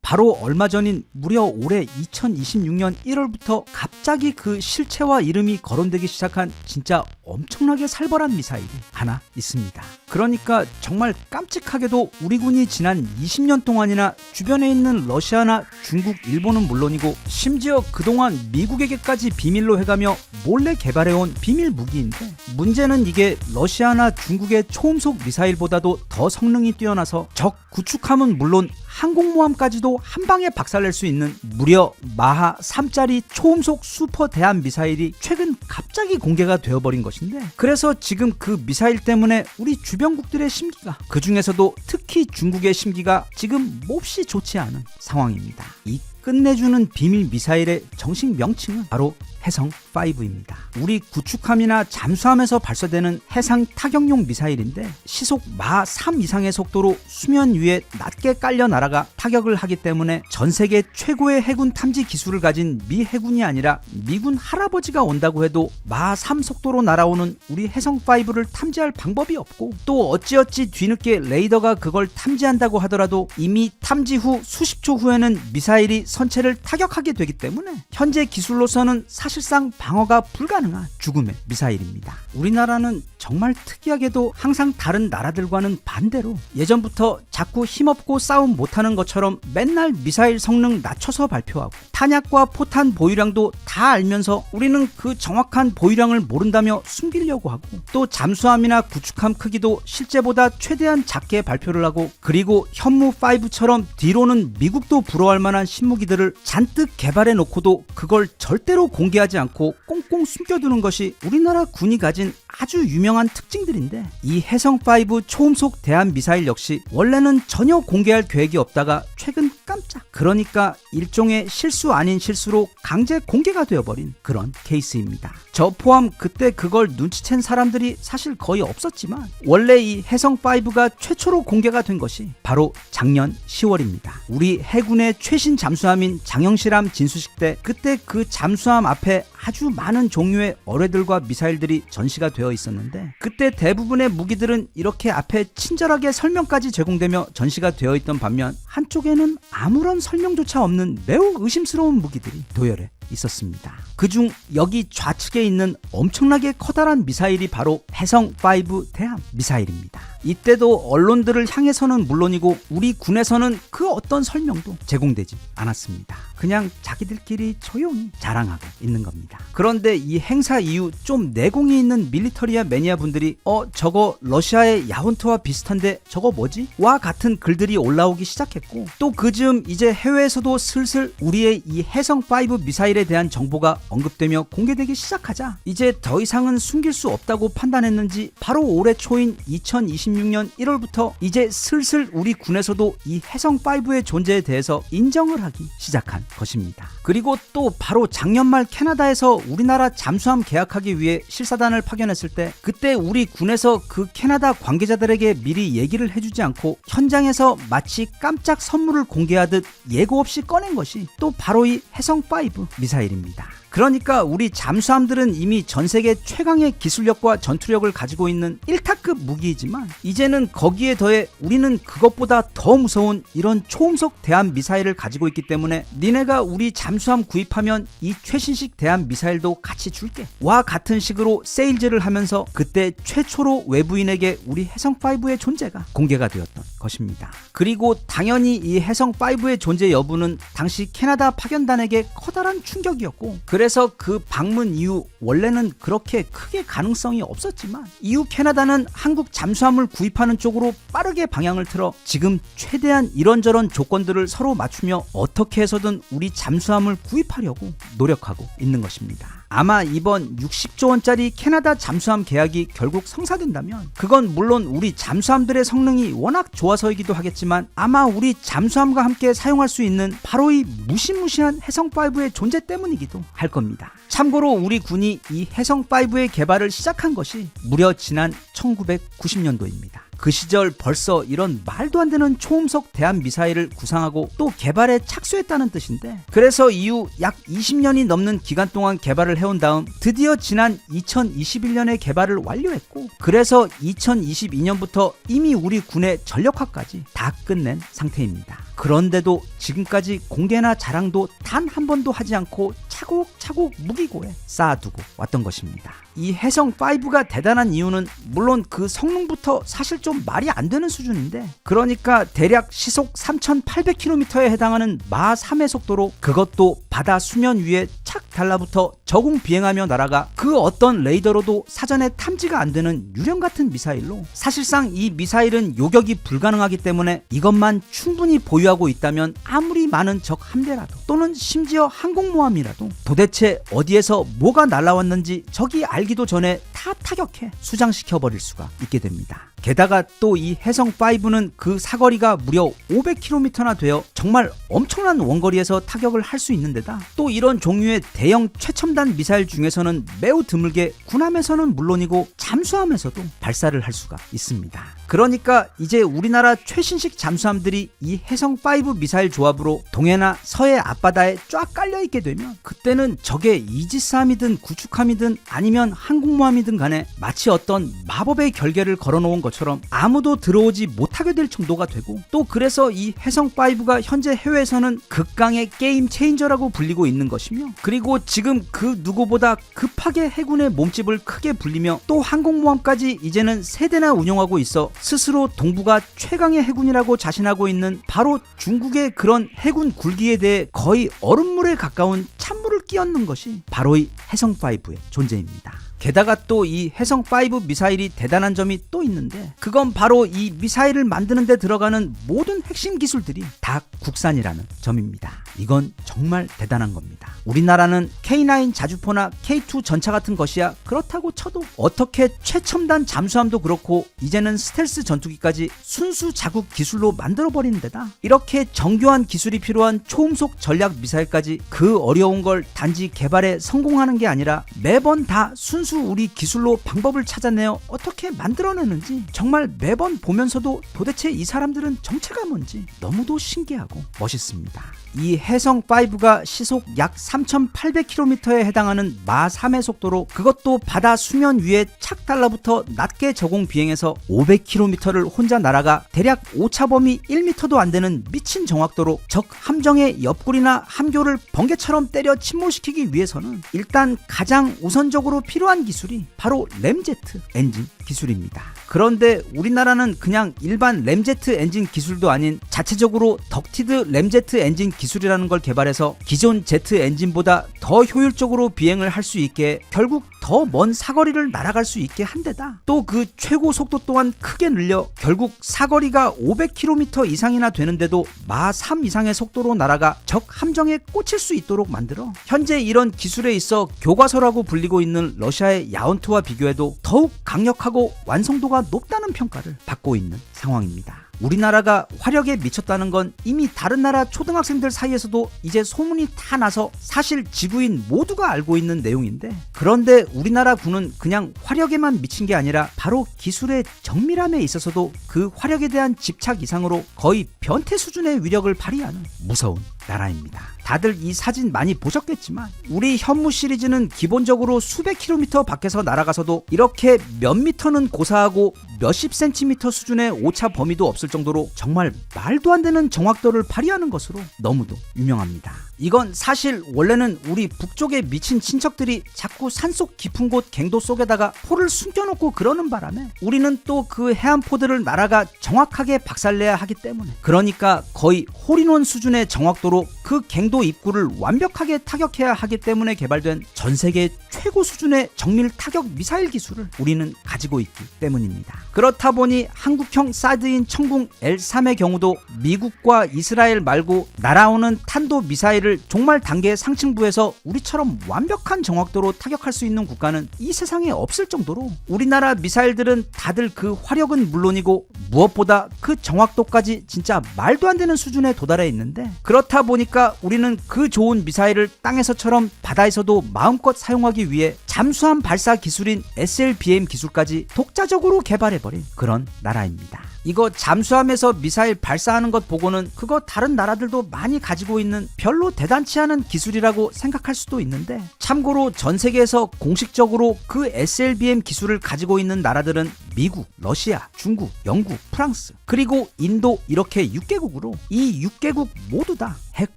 바로 얼마 전인 무려 올해 2026년 1월부터 갑자기 그 실체와 이름이 거론되기 시작한 진짜 엄청나게 살벌한 미사일이 하나 있습니다. 그러니까 정말 깜찍하게도 우리 군이 지난 20년 동안이나 주변에 있는 러시아나 중국, 일본은 물론이고 심지어 그동안 미국에게까지 비밀로 해가며 몰래 개발해온 비밀 무기인데, 문제는 이게 러시아나 중국의 초음속 미사일보다도 더 성능이 뛰어나서 적 구축함은 물론 항공모함까지도 한 방에 박살낼 수 있는 무려 마하 3짜리 초음속 슈퍼 대함 미사일이 최근 갑자기 공개가 되어버린 것인데, 그래서 지금 그 미사일 때문에 우리 주변국들의 심기가, 그 중에서도 특히 중국의 심기가 지금 몹시 좋지 않은 상황입니다. 이 끝내주는 비밀 미사일의 정식 명칭은 바로 해성5입니다. 우리 구축함이나 잠수함에서 발사되는 해상 타격용 미사일인데, 시속 마 3 이상의 속도로 수면 위에 낮게 깔려 날아가 타격을 하기 때문에 전 세계 최고의 해군 탐지 기술을 가진 미 해군이 아니라 미군 할아버지가 온다고 해도 마 3 속도로 날아오는 우리 해성5를 탐지할 방법이 없고, 또 어찌어찌 뒤늦게 레이더가 그걸 탐지한다고 하더라도 이미 탐지 후 수십 초 후에는 미사일이 선체를 타격하게 되기 때문에 현재 기술로서는 사실상 방어가 불가능한 죽음의 미사일입니다. 우리나라는 정말 특이하게도 항상 다른 나라들과는 반대로 예전부터 자꾸 힘없고 싸움 못하는 것처럼 맨날 미사일 성능 낮춰서 발표하고, 탄약과 포탄 보유량도 다 알면서 우리는 그 정확한 보유량을 모른다며 숨기려고 하고, 또 잠수함이나 구축함 크기도 실제보다 최대한 작게 발표를 하고, 그리고 현무5처럼 뒤로는 미국도 부러워할 만한 신무기들을 잔뜩 개발해 놓고도 그걸 절대로 공개하지 않고 꽁꽁 숨겨두는 것이 우리나라 군이 가진 아주 유명한 특징들인데, 이 해성5 초음속 대함 미사일 역시 원래는 전혀 공개할 계획이 없다가 최근 깜짝, 그러니까 일종의 실수 아닌 실수로 강제 공개가 되어버린 그런 케이스입니다. 저 포함 그때 그걸 눈치챈 사람들이 사실 거의 없었지만, 원래 이 해성5가 최초로 공개가 된 것이 바로 작년 10월입니다. 우리 해군의 최신 잠수함인 장영실함 진수식 때, 그때 그 잠수함 앞에 아주 많은 종류의 어뢰들과 미사일들이 전시가 되어 있었는데, 그때 대부분의 무기들은 이렇게 앞에 친절하게 설명까지 제공되며 전시가 되어 있던 반면, 한쪽에는 아무런 설명조차 없는 매우 의심스러운 무기들이 도열해 있었습니다. 그중 여기 좌측에 있는 엄청나게 커다란 미사일이 바로 해성5 대함 미사일입니다. 이때도 언론들을 향해서는 물론이고 우리 군에서는 그 어떤 설명도 제공되지 않았습니다. 그냥 자기들끼리 조용히 자랑하고 있는 겁니다. 그런데 이 행사 이후 좀 내공이 있는 밀리터리아 매니아 분들이 저거 러시아의 야혼트와 비슷한데 저거 뭐지? 와 같은 글들이 올라오기 시작했고, 또 그즈음 이제 해외에서도 슬슬 우리의 이 해성5 미사일에 대한 정보가 언급되며 공개되기 시작하자, 이제 더 이상은 숨길 수 없다고 판단했는지 바로 올해 초인 2026년 1월부터 이제 슬슬 우리 군에서도 이 해성5의 존재에 대해서 인정을 하기 시작한 것입니다. 그리고 또 바로 작년 말 캐나다에서 우리나라 잠수함 계약하기 위해 실사단을 파견했을 때, 그때 우리 군에서 그 캐나다 관계자들에게 미리 얘기를 해주지 않고 현장에서 마치 깜짝 선물을 공개하듯 예고 없이 꺼낸 것이 또 바로 이 해성5 미사일입니다. 그러니까 우리 잠수함들은 이미 전세계 최강의 기술력과 전투력을 가지고 있는 1타급 무기이지만, 이제는 거기에 더해 우리는 그것보다 더 무서운 이런 초음속 대함 미사일을 가지고 있기 때문에 니네가 우리 잠수함 구입하면 이 최신식 대함 미사일도 같이 줄게 와 같은 식으로 세일즈를 하면서 그때 최초로 외부인에게 우리 해성5의 존재가 공개가 되었던 것입니다. 그리고 당연히 이 해성5의 존재 여부는 당시 캐나다 파견단에게 커다란 충격이었고, 그래서 그 방문 이후 원래는 그렇게 크게 가능성이 없었지만, 이후 캐나다는 한국 잠수함을 구입하는 쪽으로 빠르게 방향을 틀어 지금 최대한 이런저런 조건들을 서로 맞추며 어떻게 해서든 우리 잠수함을 구입하려고 노력하고 있는 것입니다. 아마 이번 60조 원짜리 캐나다 잠수함 계약이 결국 성사된다면, 그건 물론 우리 잠수함들의 성능이 워낙 좋아서이기도 하겠지만, 아마 우리 잠수함과 함께 사용할 수 있는 바로 이 무시무시한 해성5의 존재 때문이기도 할 겁니다. 참고로 우리 군이 이 해성5의 개발을 시작한 것이 무려 지난 1990년도입니다. 그 시절 벌써 이런 말도 안 되는 초음속 대함 미사일을 구상하고 또 개발에 착수했다는 뜻인데, 그래서 이후 약 20년이 넘는 기간 동안 개발을 해온 다음 드디어 지난 2021년에 개발을 완료했고, 그래서 2022년부터 이미 우리 군의 전력화까지 다 끝낸 상태입니다. 그런데도 지금까지 공개나 자랑도 단 한 번도 하지 않고 차곡차곡 무기고에 쌓아두고 왔던 것입니다. 이 해성5가 대단한 이유는 물론 그 성능부터 사실 좀 말이 안 되는 수준인데, 그러니까 대략 시속 3,800km에 해당하는 마 3의 속도로, 그것도 바다 수면 위에 착 달라붙어 저공 비행하며 날아가 그 어떤 레이더로도 사전에 탐지가 안 되는 유령 같은 미사일로, 사실상 이 미사일은 요격이 불가능하기 때문에 이것만 충분히 보유하고 있다면 아무리 많은 적 함대라도 또는 심지어 항공모함이라도 도대체 어디에서 뭐가 날아왔는지 적이 알기도 전에 다 타격해 수장시켜버릴 수가 있게 됩니다. 게다가 또 이 해성5는 그 사거리가 무려 500km나 되어 정말 엄청난 원거리에서 타격을 할 수 있는 데다, 또 이런 종류의 대형 최첨단 미사일 중에서는 매우 드물게 군함에서는 물론이고 잠수함에서도 발사를 할 수가 있습니다. 그러니까 이제 우리나라 최신식 잠수함들이 이 해성5 미사일 조합으로 동해나 서해 앞바다에 쫙 깔려있게 되면, 그때는 적의 이지스함이든 구축함이든 아니면 항공모함이든 간에 마치 어떤 마법의 결계를 걸어놓은 것처럼 아무도 들어오지 못하게 될 정도가 되고, 또 그래서 이 해성5가 현재 해외에서는 극강의 게임 체인저라고 불리고 있는 것이며, 그리고 지금 그 누구보다 급하게 해군의 몸집을 크게 불리며 또 항공모함까지 이제는 3대나 운영하고 있어 스스로 동북아 최강의 해군이라고 자신하고 있는 바로 중국의 그런 해군 굴기에 대해 거의 얼음물에 가까운 찬물을 끼얹는 것이 바로 이 해성5의 존재입니다. 게다가 또 이 해성5 미사일이 대단한 점이 또 있는데, 그건 바로 이 미사일을 만드는 데 들어가는 모든 핵심 기술들이 다 국산이라는 점입니다. 이건 정말 대단한 겁니다. 우리나라는 K9 자주포나 K2 전차 같은 것이야 그렇다고 쳐도 어떻게 최첨단 잠수함도 그렇고 이제는 스텔스 전투기까지 순수 자국 기술로 만들어버리는 데다, 이렇게 정교한 기술이 필요한 초음속 전략 미사일까지 그 어려운 걸 단지 개발에 성공하는 게 아니라 매번 다 순수 우리 기술로 방법을 찾아내어 어떻게 만들어내는지 정말 매번 보면서도 도대체 이 사람들은 정체가 뭔지 너무도 신기하고 멋있습니다. 이 해성5가 시속 약 3,800km에 해당하는 마 3의 속도로, 그것도 바다 수면 위에 착 달라붙어 낮게 저공 비행해서 500km를 혼자 날아가 대략 오차 범위 1m도 안 되는 미친 정확도로 적 함정의 옆구리나 함교를 번개처럼 때려 침몰시키기 위해서는 일단 가장 우선적으로 필요한 기술이 바로 램제트 엔진 기술입니다. 그런데 우리나라는 그냥 일반 램제트 엔진 기술도 아닌 자체적으로 덕티드 램제트 엔진 기술이라는 걸 개발해서 기존 제트 엔진보다 더 효율적으로 비행을 할 수 있게, 결국 더 먼 사거리를 날아갈 수 있게 한 데다, 또 그 최고 속도 또한 크게 늘려 결국 사거리가 500km 이상이나 되는데도 마 3 이상의 속도로 날아가 적 함정에 꽂힐 수 있도록 만들어 현재 이런 기술에 있어 교과서라고 불리고 있는 러시아의 야원투와 비교해도 더욱 강력하고 완성도가 높다는 평가를 받고 있는 상황입니다. 우리나라가 화력에 미쳤다는 건 이미 다른 나라 초등학생들 사이에서도 이제 소문이 다 나서 사실 지구인 모두가 알고 있는 내용인데, 그런데 우리나라 군은 그냥 화력에만 미친 게 아니라 바로 기술의 정밀함에 있어서도 그 화력에 대한 집착 이상으로 거의 변태 수준의 위력을 발휘하는 무서운 나라입니다. 다들 이 사진 많이 보셨겠지만 우리 현무 시리즈는 기본적으로 수백 킬로미터 밖에서 날아가서도 이렇게 몇 미터는 고사하고 몇십 센티미터 수준의 오차 범위도 없을 정도로 정말 말도 안 되는 정확도를 발휘하는 것으로 너무도 유명합니다. 이건 사실 원래는 우리 북쪽에 미친 친척들이 자꾸 산속 깊은 곳 갱도 속에다가 포를 숨겨놓고 그러는 바람에 우리는 또 그 해안포들을 날아가 정확하게 박살내야 하기 때문에, 그러니까 거의 홀인원 수준의 정확도로 그 갱도 입구를 완벽하게 타격해야 하기 때문에 개발된 전 세계 최고 수준의 정밀 타격 미사일 기술을 우리는 가지고 있기 때문입니다. 그렇다 보니 한국형 사드인 청궁 L3의 경우도 미국과 이스라엘 말고 날아오는 탄도 미사일을 미사일을 종말 단계 상층부에서 우리처럼 완벽한 정확도로 타격할 수 있는 국가는 이 세상에 없을 정도로 우리나라 미사일들은 다들 그 화력은 물론이고 무엇보다 그 정확도까지 진짜 말도 안 되는 수준에 도달해 있는데, 그렇다 보니까 우리는 그 좋은 미사일을 땅에서처럼 바다에서도 마음껏 사용하기 위해 잠수함 발사 기술인 SLBM 기술까지 독자적으로 개발해버린 그런 나라입니다. 이거 잠수함에서 미사일 발사하는 것 보고는 그거 다른 나라들도 많이 가지고 있는 별로 대단치 않은 기술이라고 생각할 수도 있는데, 참고로 전 세계에서 공식적으로 그 SLBM 기술을 가지고 있는 나라들은 미국, 러시아, 중국, 영국, 프랑스, 그리고 인도, 이렇게 6개국으로 이 6개국 모두 다 핵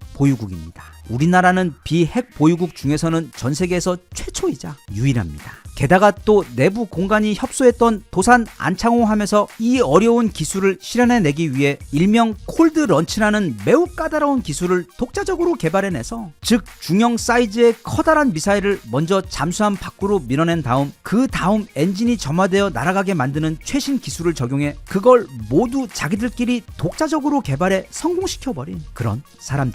보유국입니다. 우리나라는 비핵 보유국 중에서는 전 세계에서 최초이자 유일합니다. 게다가 또 내부 공간이 협소했던 도산 안창호함에서 이 어려운 기술을 실현해내기 위해 일명 콜드 런치라는 매우 까다로운 기술을 독자적으로 개발해내서, 즉 중형 사이즈의 커다란 미사일을 먼저 잠수함 밖으로 밀어낸 다음 그 다음 엔진이 점화되어 날아가게 만드는 최신 기술을 적용해 그걸 모두 자기들끼리 독자적으로 개발해 성공시켜버린 그런 사람들입니다.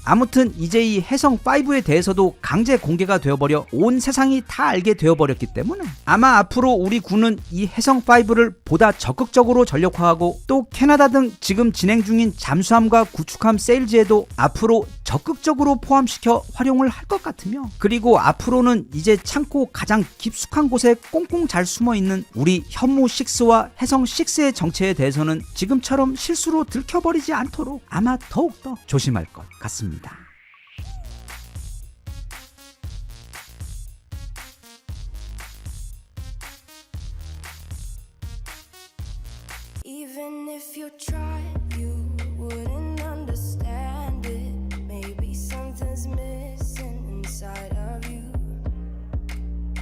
아무튼 이제 이 해성5에 대해서도 강제 공개가 되어버려 온 세상이 다 알게 되어버렸기 때문에 아마 앞으로 우리 군은 이 해성5를 보다 적극적으로 전력화하고, 또 캐나다 등 지금 진행 중인 잠수함과 구축함 세일즈에도 앞으로 적극적으로 포함시켜 활용을 할 것 같으며, 그리고 앞으로는 이제 창고 가장 깊숙한 곳에 꽁꽁 잘 숨어있는 우리 현무6와 해성6의 정체에 대해서는 지금처럼 실수로 들켜버리지 않도록 아마 더욱더 조심할 것 같습니다. Even if you tried, you wouldn't understand it. Maybe something's missing inside of you.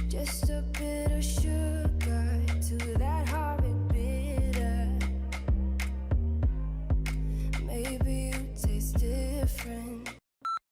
Just a bit of sugar to that horrid bitter. Maybe you taste different.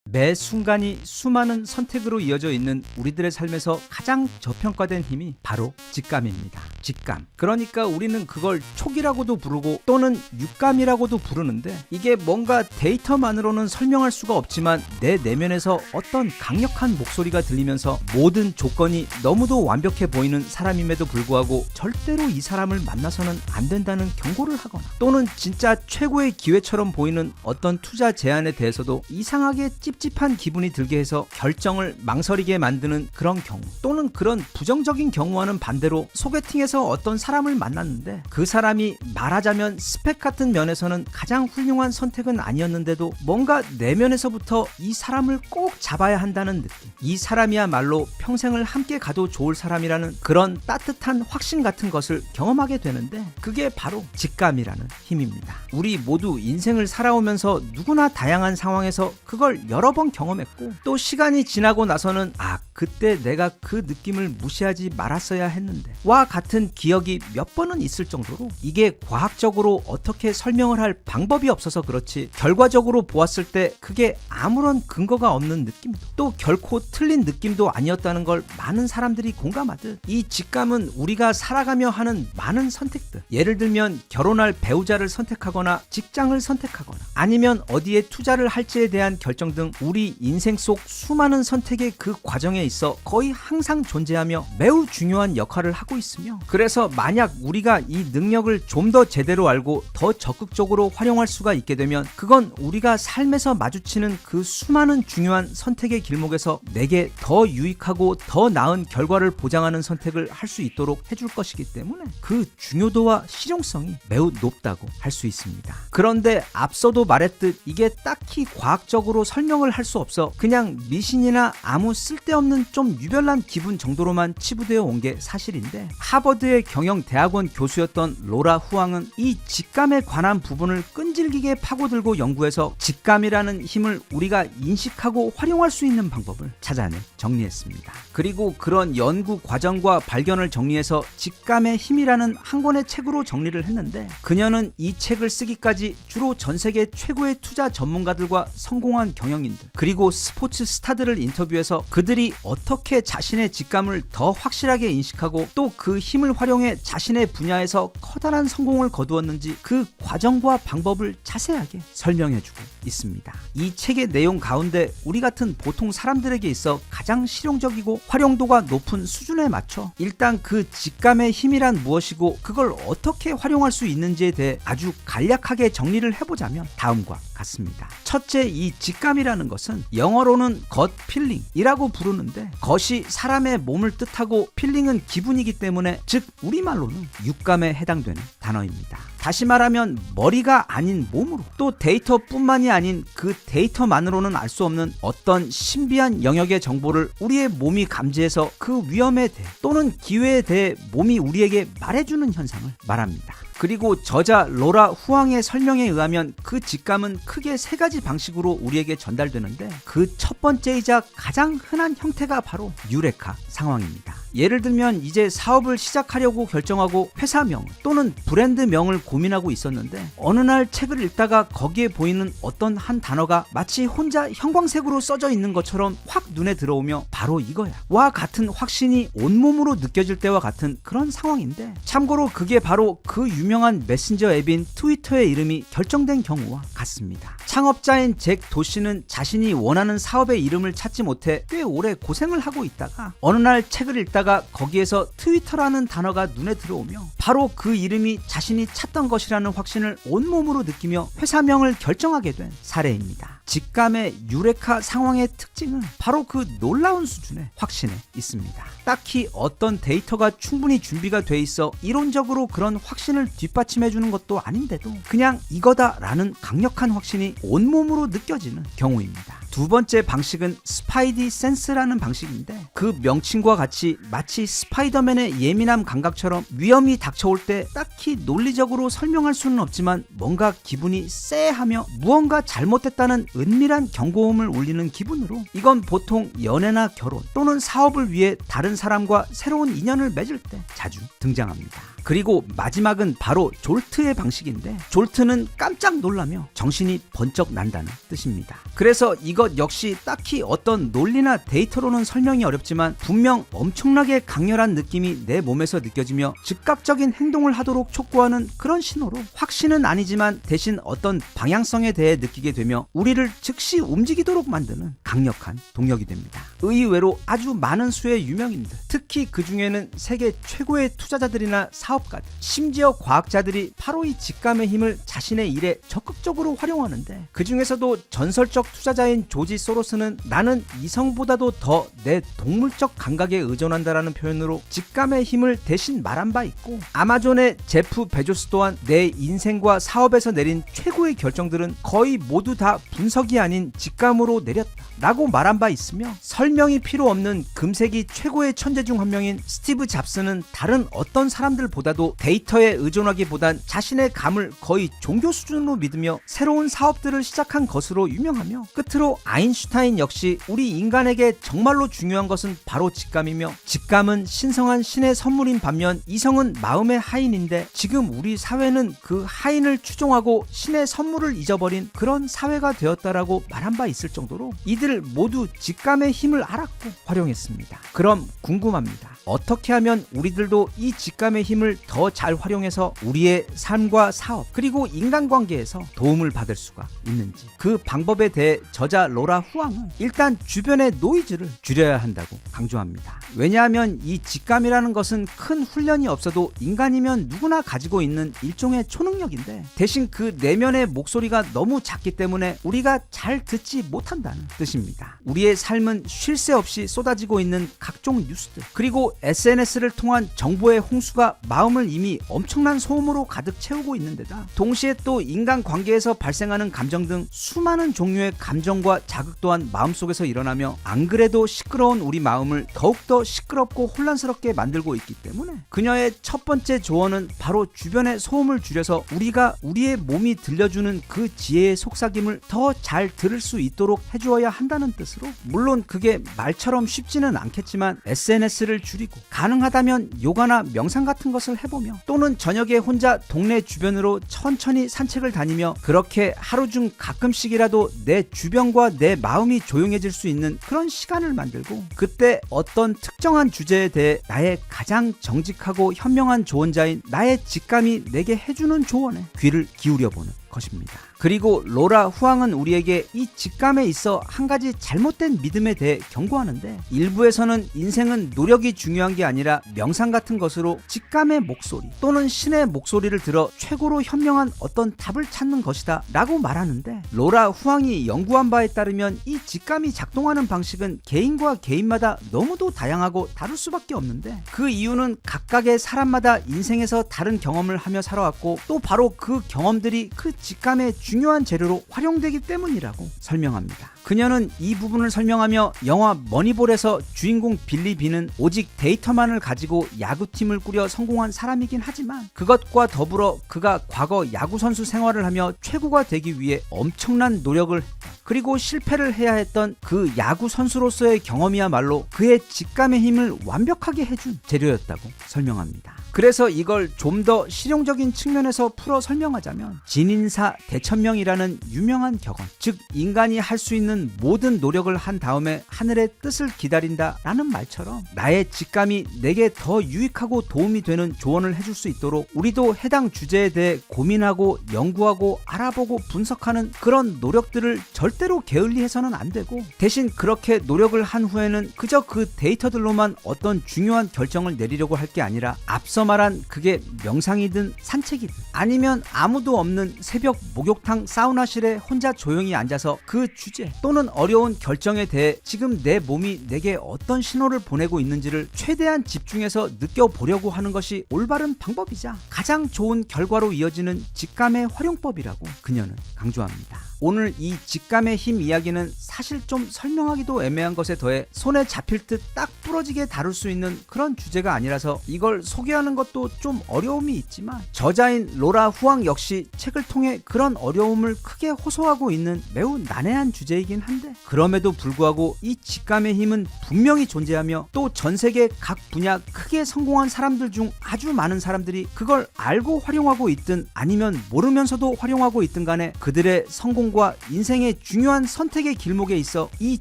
매 순간이 수많은 선택으로 이어져 있는 우리들의 삶에서 가장 저평가된 힘이 바로 직감입니다. 직감. 그러니까 우리는 그걸 촉이라고도 부르고 또는 육감이라고도 부르는데, 이게 뭔가 데이터만으로는 설명할 수가 없지만 내 내면에서 어떤 강력한 목소리가 들리면서 모든 조건이 너무도 완벽해 보이는 사람임에도 불구하고 절대로 이 사람을 만나서는 안 된다는 경고를 하거나, 또는 진짜 최고의 기회처럼 보이는 어떤 투자 제안에 대해서도 이상하게 찝찝한 기분이 들게 해서 결정을 망설이게 만드는 그런 경우, 또는 그런 부정적인 경우와는 반대로 소개팅에서 어떤 사람을 만났는데 그 사람이 말하자면 스펙 같은 면에서는 가장 훌륭한 선택은 아니었는데도 뭔가 내면에서부터 이 사람을 꼭 잡아야 한다는 느낌, 이 사람이야말로 평생을 함께 가도 좋을 사람이라는 그런 따뜻한 확신 같은 것을 경험하게 되는데, 그게 바로 직감이라는 힘입니다. 우리 모두 인생을 살아오면서 누구나 다양한 상황에서 그걸 여러 번 경험했고, 또 시간이 지나고 나서는 그때 내가 그 느낌을 무시하지 말았어야 했는데 와 같은 기억이 몇 번은 있을 정도로, 이게 과학적으로 어떻게 설명을 할 방법이 없어서 그렇지 결과적으로 보았을 때 그게 아무런 근거가 없는 느낌도, 또 결코 틀린 느낌도 아니었다는 걸 많은 사람들이 공감하듯, 이 직감은 우리가 살아가며 하는 많은 선택들, 예를 들면 결혼할 배우자를 선택하거나 직장을 선택하거나 아니면 어디에 투자를 할지에 대한 결정 등 우리 인생 속 수많은 선택의 그 과정에 있어 거의 항상 존재하며 매우 중요한 역할을 하고 있으며, 그래서 만약 우리가 이 능력을 좀 더 제대로 알고 더 적극적으로 활용할 수가 있게 되면 그건 우리가 삶에서 마주치는 그 수많은 중요한 선택의 길목에서 내게 더 유익하고 더 나은 결과를 보장하는 선택을 할 수 있도록 해줄 것이기 때문에 그 중요도와 실용성이 매우 높다고 할 수 있습니다. 그런데 앞서도 말했듯 이게 딱히 과학적으로 설명을 할 수 없어 그냥 미신이나 아무 쓸데없는 좀 유별난 기분 정도로만 치부되어 온 게 사실인데, 하버드의 경영대학원 교수였던 로라 후앙은 이 직감에 관한 부분을 끈질기게 파고들고 연구해서 직감이라는 힘을 우리가 인식하고 활용할 수 있는 방법을 찾아내 정리했습니다. 그리고 그런 연구 과정과 발견을 정리해서 직감의 힘이라는 한 권의 책으로 정리를 했는데, 그녀는 이 책을 쓰기까지 주로 전 세계 최고의 투자 전문가들과 성공한 경영인들 그리고 스포츠 스타들을 인터뷰해서 그들이 어떻게 자신의 직감을 더 확실하게 인식하고 또 그 힘을 활용해 자신의 분야에서 커다란 성공을 거두었는지 그 과정과 방법을 자세하게 설명해주고 있습니다. 이 책의 내용 가운데 우리 같은 보통 사람들에게 있어 가장 실용적이고 활용도가 높은 수준에 맞춰 일단 그 직감의 힘이란 무엇이고 그걸 어떻게 활용할 수 있는지에 대해 아주 간략하게 정리를 해보자면 다음과 같습니다. 첫째, 이 직감이라는 것은 영어로는 gut feeling이라고 부르는데 겉이 사람의 몸을 뜻하고 필링은 기분이기 때문에 즉 우리말로는 육감에 해당되는 단어입니다. 다시 말하면 머리가 아닌 몸으로 또 데이터뿐만이 아닌 그 데이터만으로는 알 수 없는 어떤 신비한 영역의 정보를 우리의 몸이 감지해서 그 위험에 대해 또는 기회에 대해 몸이 우리에게 말해주는 현상을 말합니다. 그리고 저자 로라 후앙의 설명에 의하면 그 직감은 크게 세 가지 방식으로 우리에게 전달되는데 그 첫 번째이자 가장 흔한 형태가 바로 유레카 상황입니다. 예를 들면 이제 사업을 시작하려고 결정하고 회사명 또는 브랜드명을 고민하고 있었는데 어느 날 책을 읽다가 거기에 보이는 어떤 한 단어가 마치 혼자 형광색으로 써져 있는 것처럼 확 눈에 들어오며 바로 이거야 와 같은 확신이 온몸으로 느껴질 때와 같은 그런 상황인데 참고로 그게 바로 그 유명한 메신저 앱인 트위터의 이름이 결정된 경우와 같습니다. 창업자인 잭 도시는 자신이 원하는 사업의 이름을 찾지 못해 꽤 오래 고생을 하고 있다가 어느 날 책을 읽다가 거기에서 트위터라는 단어가 눈에 들어오며 바로 그 이름이 자신이 찾던 것이라는 확신을 온몸으로 느끼며 회사명을 결정하게 된 사례입니다. 직감의 유레카 상황의 특징은 바로 그 놀라운 수준의 확신에 있습니다. 딱히 어떤 데이터가 충분히 준비가 돼 있어 이론적으로 그런 확신을 뒷받침해주는 것도 아닌데도 그냥 이거다라는 강력한 확신이 온몸으로 느껴지는 경우입니다. 두 번째 방식은 스파이디 센스라는 방식인데 그 명칭과 같이 마치 스파이더맨의 예민함 감각처럼 위험이 닥쳐올 때 딱히 논리적으로 설명할 수는 없지만 뭔가 기분이 쎄하며 무언가 잘못됐다는 은밀한 경고음을 울리는 기분으로 이건 보통 연애나 결혼 또는 사업을 위해 다른 사람과 새로운 인연을 맺을 때 자주 등장합니다. 그리고 마지막은 바로 졸트의 방식인데 졸트는 깜짝 놀라며 정신이 번쩍 난다는 뜻입니다. 그래서 이것 역시 딱히 어떤 논리나 데이터로는 설명이 어렵지만 분명 엄청나게 강렬한 느낌이 내 몸에서 느껴지며 즉각적인 행동을 하도록 촉구하는 그런 신호로 확신은 아니지만 대신 어떤 방향성에 대해 느끼게 되며 우리를 즉시 움직이도록 만드는 강력한 동력이 됩니다. 의외로 아주 많은 수의 유명인들, 특히 그 중에는 세계 최고의 투자자들이나 사업가들, 심지어 과학자들이 바로 이 직감의 힘을 자신의 일에 적극적으로 활용하는데 그 중에서도 전설적 투자자인 조지 소로스는 나는 이성보다도 더 내 동물적 감각에 의존한다라는 표현으로 직감의 힘을 대신 말한 바 있고 아마존의 제프 베조스 또한 내 인생과 사업에서 내린 최고의 결정들은 거의 모두 다 분석이 아닌 직감으로 내렸다 라고 말한 바 있으며 설명이 필요 없는 금세기 최고의 천재 중 한 명인 스티브 잡스는 다른 어떤 사람들보다도 데이터에 의존하기보단 자신의 감을 거의 종교 수준으로 믿으며 새로운 사업들을 시작한 것으로 유명하며 끝으로 아인슈타인 역시 우리 인간에게 정말로 중요한 것은 바로 직감이며 직감은 신성한 신의 선물인 반면 이성은 마음의 하인인데 지금 우리 사회는 그 하인을 추종하고 신의 선물을 잊어버린 그런 사회가 되었다라고 말한 바 있을 정도로 이들 모두 직감의 힘을 알았고 활용했습니다. 그럼 궁금합니다. 어떻게 하면 우리들도 이 직감의 힘을 더 잘 활용해서 우리의 삶과 사업 그리고 인간관계에서 도움을 받을 수가 있는지 그 방법에 대해 저자 로라 후앙은 일단 주변의 노이즈를 줄여야 한다고 강조합니다. 왜냐하면 이 직감이라는 것은 큰 훈련이 없어도 인간이면 누구나 가지고 있는 일종의 초능력인데 대신 그 내면의 목소리가 너무 작기 때문에 우리가 잘 듣지 못한다는 뜻입니다. 우리의 삶은 쉴 새 없이 쏟아지고 있는 각종 뉴스들 그리고 SNS를 통한 정보의 홍수가 마음을 이미 엄청난 소음으로 가득 채우고 있는데다 동시에 또 인간관계에서 발생하는 감정 등 수많은 종류의 감정과 자극 또한 마음속에서 일어나며 안 그래도 시끄러운 우리 마음을 더욱더 시끄럽고 혼란스럽게 만들고 있기 때문에 그녀의 첫 번째 조언은 바로 주변의 소음을 줄여서 우리가 우리의 몸이 들려주는 그 지혜의 속삭임을 더 잘 들을 수 있도록 해주어야 한다는 뜻으로 물론 그게 말처럼 쉽지는 않겠지만 SNS를 줄이고 가능하다면 요가나 명상 같은 것을 것을 해보며 또는 저녁에 혼자 동네 주변으로 천천히 산책을 다니며 그렇게 하루 중 가끔씩이라도 내 주변과 내 마음이 조용해질 수 있는 그런 시간을 만들고 그때 어떤 특정한 주제에 대해 나의 가장 정직하고 현명한 조언자인 나의 직감이 내게 해주는 조언에 귀를 기울여보는 것입니다. 그리고 로라 후앙은 우리에게 이 직감에 있어 한 가지 잘못된 믿음에 대해 경고하는데 일부에서는 인생은 노력이 중요한 게 아니라 명상 같은 것으로 직감의 목소리 또는 신의 목소리를 들어 최고로 현명한 어떤 답을 찾는 것이다 라고 말하는데 로라 후앙이 연구한 바에 따르면 이 직감이 작동하는 방식은 개인과 개인마다 너무도 다양하고 다를 수밖에 없는데 그 이유는 각각의 사람마다 인생에서 다른 경험을 하며 살아왔고 또 바로 그 경험들이 그 직감의 중요한 재료로 활용되기 때문이라고 설명합니다. 그녀는 이 부분을 설명하며 영화 머니볼에서 주인공 빌리 빈은 오직 데이터만을 가지고 야구팀을 꾸려 성공한 사람이긴 하지만 그것과 더불어 그가 과거 야구선수 생활을 하며 최고가 되기 위해 엄청난 노력을 했다. 그리고 실패를 해야 했던 그 야구 선수로서의 경험이야말로 그의 직감의 힘을 완벽하게 해준 재료였다고 설명합니다. 그래서 이걸 좀 더 실용적인 측면에서 풀어 설명하자면 진인사 대천명이라는 유명한 격언, 즉 인간이 할 수 있는 모든 노력을 한 다음에 하늘의 뜻을 기다린다 라는 말처럼 나의 직감이 내게 더 유익하고 도움이 되는 조언을 해줄 수 있도록 우리도 해당 주제에 대해 고민하고 연구하고 알아보고 분석하는 그런 노력들을 절대로 게을리해서는 안 되고 대신 그렇게 노력을 한 후에는 그저 그 데이터들로만 어떤 중요한 결정을 내리려고 할 게 아니라 앞서 말한 그게 명상이든 산책이든 아니면 아무도 없는 새벽 목욕탕 사우나실에 혼자 조용히 앉아서 그 주제 또는 어려운 결정에 대해 지금 내 몸이 내게 어떤 신호를 보내고 있는지를 최대한 집중해서 느껴보려고 하는 것이 올바른 방법이자 가장 좋은 결과로 이어지는 직감의 활용법이라고 그녀는 강조합니다. 오늘 이 직감의 힘 이야기는 사실 좀 설명하기도 애매한 것에 더해 손에 잡힐 듯 딱 부러지게 다룰 수 있는 그런 주제가 아니라서 이걸 소개하는 것도 좀 어려움이 있지만 저자인 로라 후앙 역시 책을 통해 그런 어려움을 크게 호소하고 있는 매우 난해한 주제이긴 한데 그럼에도 불구하고 이 직감의 힘은 분명히 존재하며 또 전 세계 각 분야 크게 성공한 사람들 중 아주 많은 사람들이 그걸 알고 활용하고 있든 아니면 모르면서도 활용하고 있든 간에 그들의 성공과 인생의 중요한 선택의 길목에 있어 이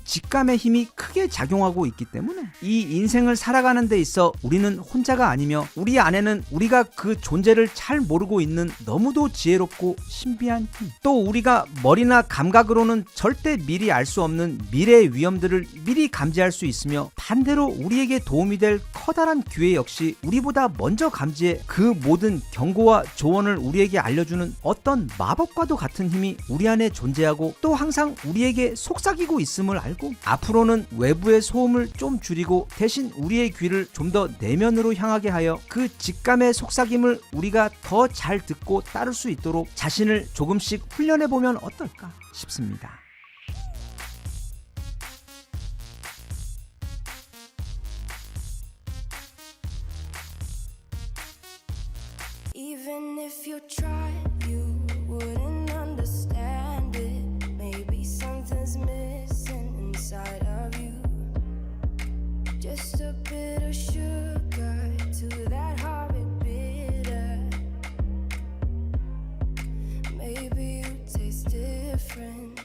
직감의 힘이 크게 작용하고 있기 때문에 이 인생을 살아가는 데 있어 우리는 혼자가 아니며 우리 안에는 우리가 그 존재를 잘 모르고 있는 너무도 지혜롭고 신비한 힘, 또 우리가 머리나 감각으로는 절대 미리 알 수 없는 미래의 위험들을 미리 감지할 수 있으며 반대로 우리에게 도움이 될 커다란 기회 역시 우리보다 먼저 감지해 그 모든 경고와 조언을 우리에게 알려주는 어떤 마법과도 같은 힘이 우리 안에 존재하고 또 항상 우리에게 속삭이고 있음을 알고 앞으로는 외부의 소음을 좀 줄이고 대신 우리의 귀를 좀 더 내면으로 향하게 하여 그 직감의 속삭임을 우리가 더 잘 듣고 따를 수 있도록 자신을 조금씩 훈련해보면 어떨까 싶습니다. Even if you tried, you wouldn't understand it. Maybe something's missing inside of you. Just a bit of sugar to that horrid bitter. Maybe you taste different.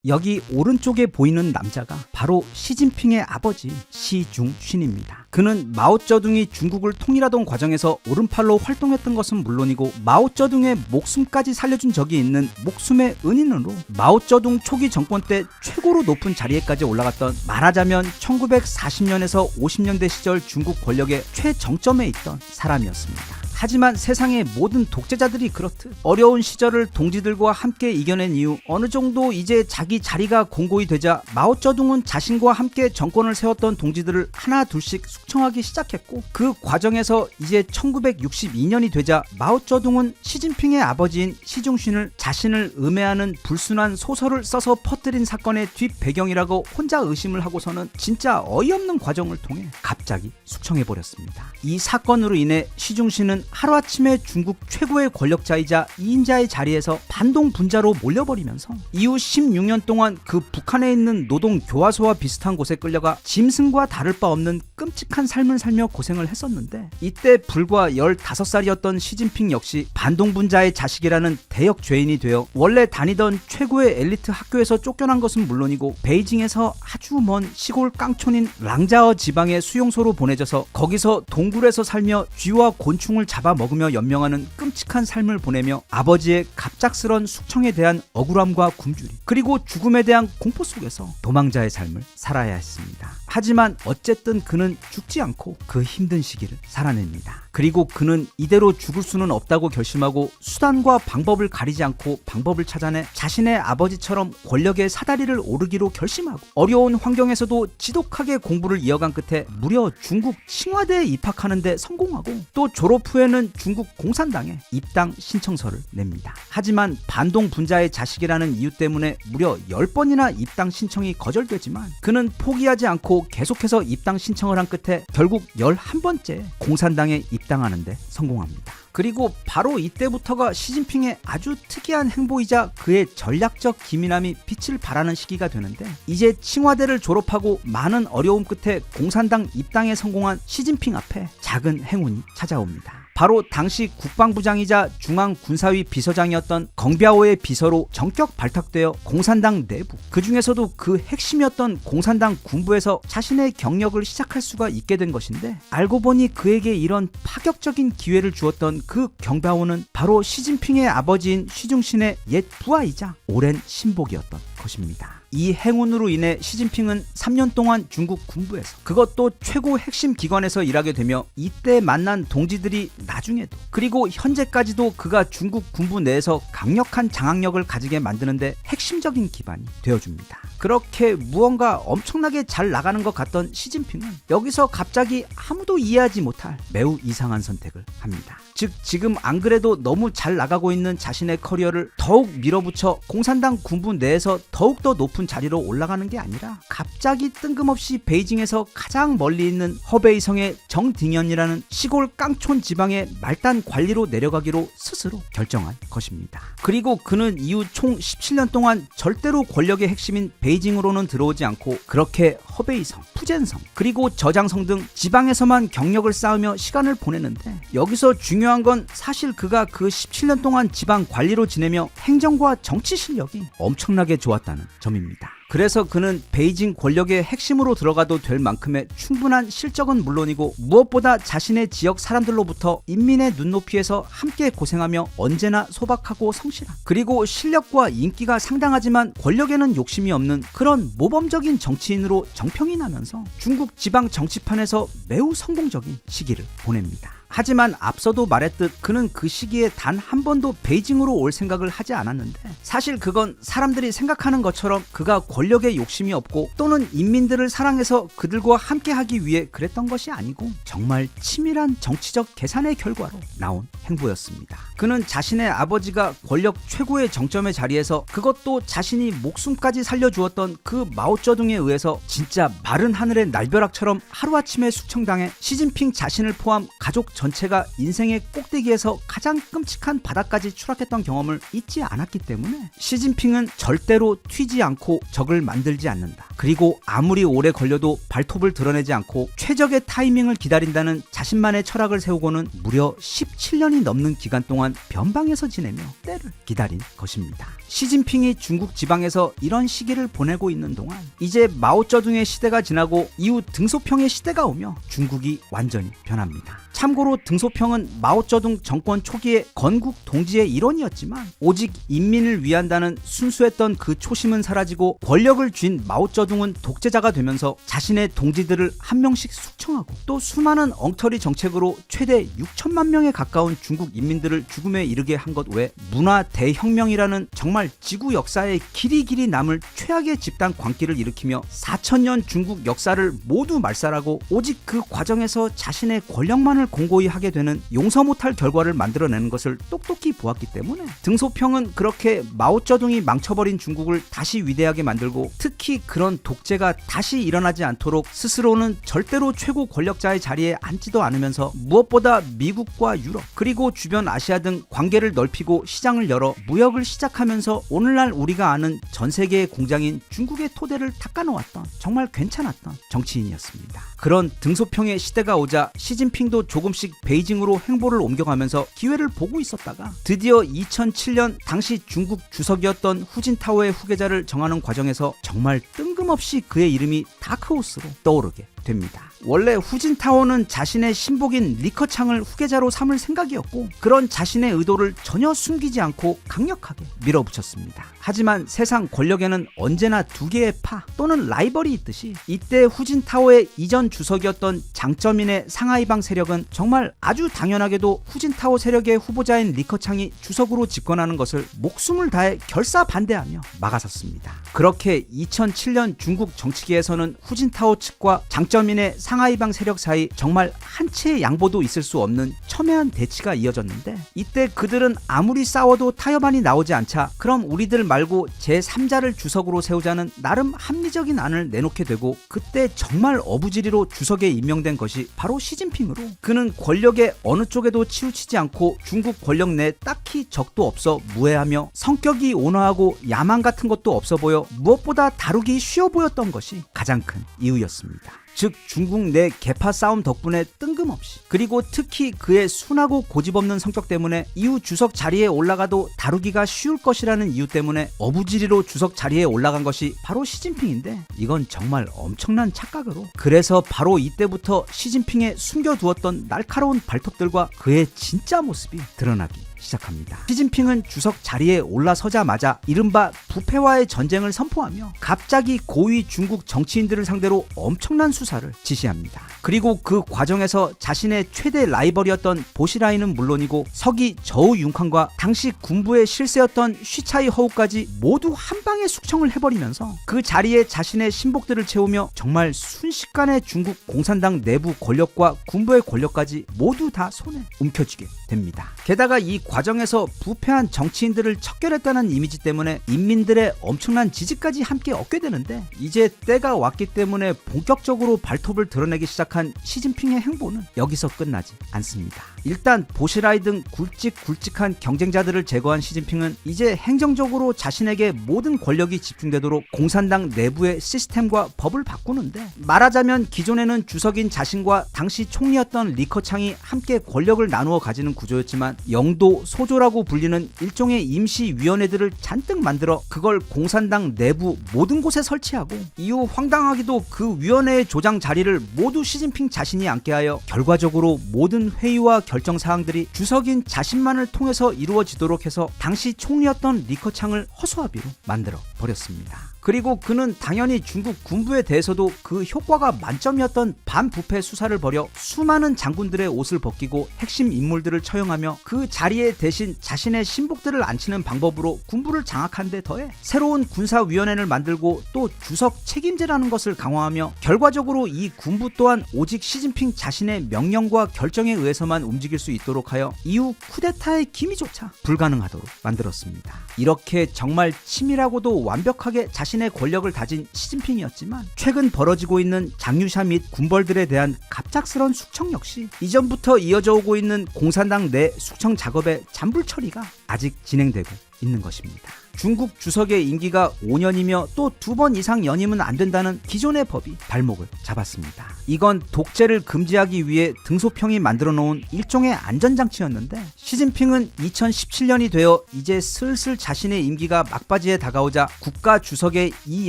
여기 오른쪽에 보이는 남자가 바로 시진핑의 아버지 시중신입니다. 그는 마오쩌둥이 중국을 통일하던 과정에서 오른팔로 활동했던 것은 물론이고 마오쩌둥의 목숨까지 살려준 적이 있는 목숨의 은인으로 마오쩌둥 초기 정권 때 최고로 높은 자리에까지 올라갔던 말하자면 1940년에서 50년대 시절 중국 권력의 최정점에 있던 사람이었습니다. 하지만 세상의 모든 독재자들이 그렇듯 어려운 시절을 동지들과 함께 이겨낸 이후 어느 정도 이제 자기 자리가 공고히 되자 마오쩌둥은 자신과 함께 정권을 세웠던 동지들을 하나 둘씩 숙청하기 시작했고 그 과정에서 이제 1962년이 되자 마오쩌둥은 시진핑의 아버지인 시중신을 자신을 음해하는 불순한 소설을 써서 퍼뜨린 사건의 뒷배경이라고 혼자 의심을 하고서는 진짜 어이없는 과정을 통해 갑자기 숙청해버렸습니다. 이 사건으로 인해 시중신은 하루아침에 중국 최고의 권력자이자 2인자의 자리에서 반동 분자로 몰려버리면서 이후 16년 동안 그 북한에 있는 노동 교화소와 비슷한 곳에 끌려가 짐승과 다를 바 없는 끔찍한 삶을 살며 고생을 했었는데, 이때 불과 15살이었던 시진핑 역시 반동 분자의 자식이라는 대역 죄인이 되어 원래 다니던 최고의 엘리트 학교에서 쫓겨난 것은 물론이고 베이징에서 아주 먼 시골 깡촌인 랑자어 지방의 수용소로 보내져서 거기서 동굴에서 살며 쥐와 곤충을 잡아먹으며 연명하는 끔찍한 삶을 보내며 아버지의 갑작스런 숙청에 대한 억울함과 굶주림, 그리고 죽음에 대한 공포 속에서 도망자의 삶을 살아야 했습니다. 하지만 어쨌든 그는 죽지 않고 그 힘든 시기를 살아냅니다. 그리고 그는 이대로 죽을 수는 없다고 결심하고 수단과 방법을 가리지 않고 방법을 찾아내 자신의 아버지처럼 권력의 사다리를 오르기로 결심하고 어려운 환경에서도 지독하게 공부를 이어간 끝에 무려 중국 칭화대에 입학하는 데 성공하고 또 졸업 후에는 중국 공산당에 입당 신청서를 냅니다. 하지만 반동 분자의 자식이라는 이유 때문에 무려 10번이나 입당 신청이 거절되지만 그는 포기하지 않고 계속해서 입당 신청을 한 끝에 결국 11번째 공산당에 입당하는 데 성공합니다. 그리고 바로 이때부터가 시진핑의 아주 특이한 행보이자 그의 전략적 기민함이 빛을 발하는 시기가 되는데, 이제 칭화대를 졸업하고 많은 어려움 끝에 공산당 입당에 성공한 시진핑 앞에 작은 행운이 찾아옵니다. 바로 당시 국방부장이자 중앙군사위 비서장이었던 껑비아오의 비서로 전격 발탁되어 공산당 내부, 그 중에서도 그 핵심이었던 공산당 군부에서 자신의 경력을 시작할 수가 있게 된 것인데, 알고 보니 그에게 이런 파격적인 기회를 주었던 그 껑비아오는 바로 시진핑의 아버지인 쉬중신의 옛 부하이자 오랜 신복이었던 것입니다. 이 행운으로 인해 시진핑은 3년 동안 중국 군부에서, 그것도 최고 핵심 기관에서 일하게 되며 이때 만난 동지들이 나중에도 그리고 현재까지도 그가 중국 군부 내에서 강력한 장악력을 가지게 만드는데 핵심적인 기반이 되어줍니다. 그렇게 무언가 엄청나게 잘 나가는 것 같던 시진핑은 여기서 갑자기 아무도 이해하지 못할 매우 이상한 선택을 합니다. 즉, 지금 안 그래도 너무 잘 나가고 있는 자신의 커리어를 더욱 밀어붙여 공산당 군부 내에서 더욱더 높은 자리로 올라가는 게 아니라 갑자기 뜬금없이 베이징에서 가장 멀리 있는 허베이성의 정딩현이라는 시골 깡촌 지방의 말단 관리로 내려가기로 스스로 결정한 것입니다. 그리고 그는 이후 총 17년 동안 절대로 권력의 핵심인 베이징으로는 들어오지 않고 그렇게 허베이성, 푸젠성, 그리고 저장성 등 지방에서만 경력을 쌓으며 시간을 보내는데, 여기서 중요한 건 사실 그가 그 17년 동안 지방 관리로 지내며 행정과 정치 실력이 엄청나게 좋았다는 점입니다. 그래서 그는 베이징 권력의 핵심으로 들어가도 될 만큼의 충분한 실적은 물론이고 무엇보다 자신의 지역 사람들로부터 인민의 눈높이에서 함께 고생하며 언제나 소박하고 성실한, 그리고 실력과 인기가 상당하지만 권력에는 욕심이 없는 그런 모범적인 정치인으로 정평이 나면서 중국 지방 정치판에서 매우 성공적인 시기를 보냅니다. 하지만 앞서도 말했듯 그는 그 시기에 단 한 번도 베이징으로 올 생각을 하지 않았는데, 사실 그건 사람들이 생각하는 것처럼 그가 권력에 욕심이 없고 또는 인민들을 사랑해서 그들과 함께하기 위해 그랬던 것이 아니고 정말 치밀한 정치적 계산의 결과로 나온 행보였습니다. 그는 자신의 아버지가 권력 최고의 정점의 자리에서, 그것도 자신이 목숨까지 살려주었던 그 마오쩌둥에 의해서 진짜 마른 하늘의 날벼락처럼 하루아침에 숙청당해 시진핑 자신을 포함 가족 전체가 인생의 꼭대기에서 가장 끔찍한 바닥까지 추락했던 경험을 잊지 않았기 때문에 시진핑은 절대로 튀지 않고 적을 만들지 않는다. 그리고 아무리 오래 걸려도 발톱을 드러내지 않고 최적의 타이밍을 기다린다는 자신만의 철학을 세우고는 무려 17년이 넘는 기간 동안 변방에서 지내며 때를 기다린 것입니다. 시진핑이 중국 지방에서 이런 시기를 보내고 있는 동안 이제 마오쩌둥의 시대가 지나고 이후 등소평의 시대가 오며 중국이 완전히 변합니다. 참고로 등소평은 마오쩌둥 정권 초기에 건국 동지의 일원이었지만 오직 인민을 위한다는 순수했던 그 초심은 사라지고 권력을 쥔 마오쩌둥은 독재자가 되면서 자신의 동지들을 한 명씩 숙청하고 또 수많은 엉터리 정책으로 최대 6천만 명에 가까운 중국 인민들을 죽음에 이르게 한 것 외 문화 대혁명이라는 정말 지구 역사에 길이 남을 최악의 집단 광기를 일으키며 4천년 중국 역사를 모두 말살하고 오직 그 과정에서 자신의 권력만을 공고히 기꺼이 하게 되는 용서 못할 결과를 만들어내는 것을 똑똑히 보았기 때문에 등소평은 그렇게 마오쩌둥이 망쳐버린 중국을 다시 위대하게 만들고 특히 그런 독재가 다시 일어나지 않도록 스스로는 절대로 최고 권력자의 자리에 앉지도 않으면서 무엇보다 미국과 유럽 그리고 주변 아시아 등 관계를 넓히고 시장을 열어 무역을 시작하면서 오늘날 우리가 아는 전 세계의 공장인 중국의 토대를 닦아놓았던 정말 괜찮았던 정치인이었습니다. 그런 등소평의 시대가 오자 시진핑도 조금씩 베이징으로 행보를 옮겨가면서 기회를 보고 있었다가 드디어 2007년 당시 중국 주석이었던 후진타오의 후계자를 정하는 과정에서 정말 뜬금없이 그의 이름이 다크호스로 떠오르게 됩니다. 원래 후진타오는 자신의 신복인 리커창을 후계자로 삼을 생각이었고 그런 자신의 의도를 전혀 숨기지 않고 강력하게 밀어붙였습니다. 하지만 세상 권력에는 언제나 두 개의 파 또는 라이벌이 있듯이 이때 후진타오의 이전 주석이었던 장쩌민의 상하이방 세력은 정말 아주 당연하게도 후진타오 세력의 후보자인 리커창이 주석으로 집권하는 것을 목숨을 다해 결사 반대하며 막아섰습니다. 그렇게 2007년 중국 정치계에서는 후진타오 측과 장쩌민의 상하이방 세력 사이 정말 한 채의 양보도 있을 수 없는 첨예한 대치가 이어졌는데 이때 그들은 아무리 싸워도 타협안이 나오지 않자 그럼 우리들 말고 제3자를 주석으로 세우자는 나름 합리적인 안을 내놓게 되고 그때 정말 어부지리로 주석에 임명된 것이 바로 시진핑으로 그는 권력의 어느 쪽에도 치우치지 않고 중국 권력 내 딱히 적도 없어 무해하며 성격이 온화하고 야망 같은 것도 없어 보여 무엇보다 다루기 쉬워 보였던 것이 가장 큰 이유였습니다. 즉 중국 내 계파 싸움 덕분에 뜬금없이 그리고 특히 그의 순하고 고집없는 성격 때문에 이후 주석 자리에 올라가도 다루기가 쉬울 것이라는 이유 때문에 어부지리로 주석 자리에 올라간 것이 바로 시진핑인데 이건 정말 엄청난 착각으로 그래서 바로 이때부터 시진핑의 숨겨두었던 날카로운 발톱들과 그의 진짜 모습이 드러나기 시작합니다. 시진핑은 주석 자리에 올라서자마자 이른바 부패와의 전쟁을 선포하며 갑자기 고위 중국 정치인들을 상대로 엄청난 수사를 지시합니다. 그리고 그 과정에서 자신의 최대 라이벌이었던 보시라이는 물론이고 서기 저우 융칸과 당시 군부의 실세였던 쉬차이 허우까지 모두 한 방에 숙청을 해버리면서 그 자리에 자신의 신복들을 채우며 정말 순식간에 중국 공산당 내부 권력과 군부의 권력까지 모두 다 손에 움켜쥐게 됩니다. 게다가 이 과정에서 부패한 정치인들을 척결했다는 이미지 때문에 인민들의 엄청난 지지까지 함께 얻게 되는데 이제 때가 왔기 때문에 본격적으로 발톱을 드러내기 시작한 시진핑의 행보는 여기서 끝나지 않습니다. 일단 보시라이 등 굵직굵직한 경쟁자들을 제거한 시진핑은 이제 행정적으로 자신에게 모든 권력이 집중되도록 공산당 내부의 시스템과 법을 바꾸는데 말하자면 기존에는 주석인 자신과 당시 총리였던 리커창이 함께 권력을 나누어 가지는 구조였지만 영도, 소조라고 불리는 일종의 임시위원회들을 잔뜩 만들어 그걸 공산당 내부 모든 곳에 설치하고 이후 황당하게도 그 위원회의 조장 자리를 모두 시진핑 자신이 앉게 하여 결과적으로 모든 회의와 결정 사항들이 주석인 자신만을 통해서 이루어지도록 해서 당시 총리였던 리커창을 허수아비로 만들어 버렸습니다. 그리고 그는 당연히 중국 군부에 대해서도 그 효과가 만점이었던 반부패 수사를 벌여 수많은 장군들의 옷을 벗기고 핵심 인물들을 처형하며 그 자리에 대신 자신의 신복들을 앉히는 방법으로 군부를 장악한 데 더해 새로운 군사위원회를 만들고 또 주석 책임제라는 것을 강화하며 결과적으로 이 군부 또한 오직 시진핑 자신의 명령과 결정에 의해서만 움직일 수 있도록 하여 이후 쿠데타의 기미조차 불가능하도록 만들었습니다. 이렇게 정말 치밀하고도 완벽하게 자신의 권력을 다진 시진핑이었지만 최근 벌어지고 있는 장유샤 및 군벌들에 대한 갑작스런 숙청 역시 이전부터 이어져 오고 있는 공산당 내 숙청 작업의 잔불 처리가 아직 진행되고 있는 것입니다. 중국 주석의 임기가 5년이며 또 2번 이상 연임은 안 된다는 기존의 법이 발목을 잡았습니다. 이건 독재를 금지하기 위해 등소평이 만들어 놓은 일종의 안전장치였는데 시진핑은 2017년이 되어 이제 슬슬 자신의 임기가 막바지에 다가오자 국가 주석의 이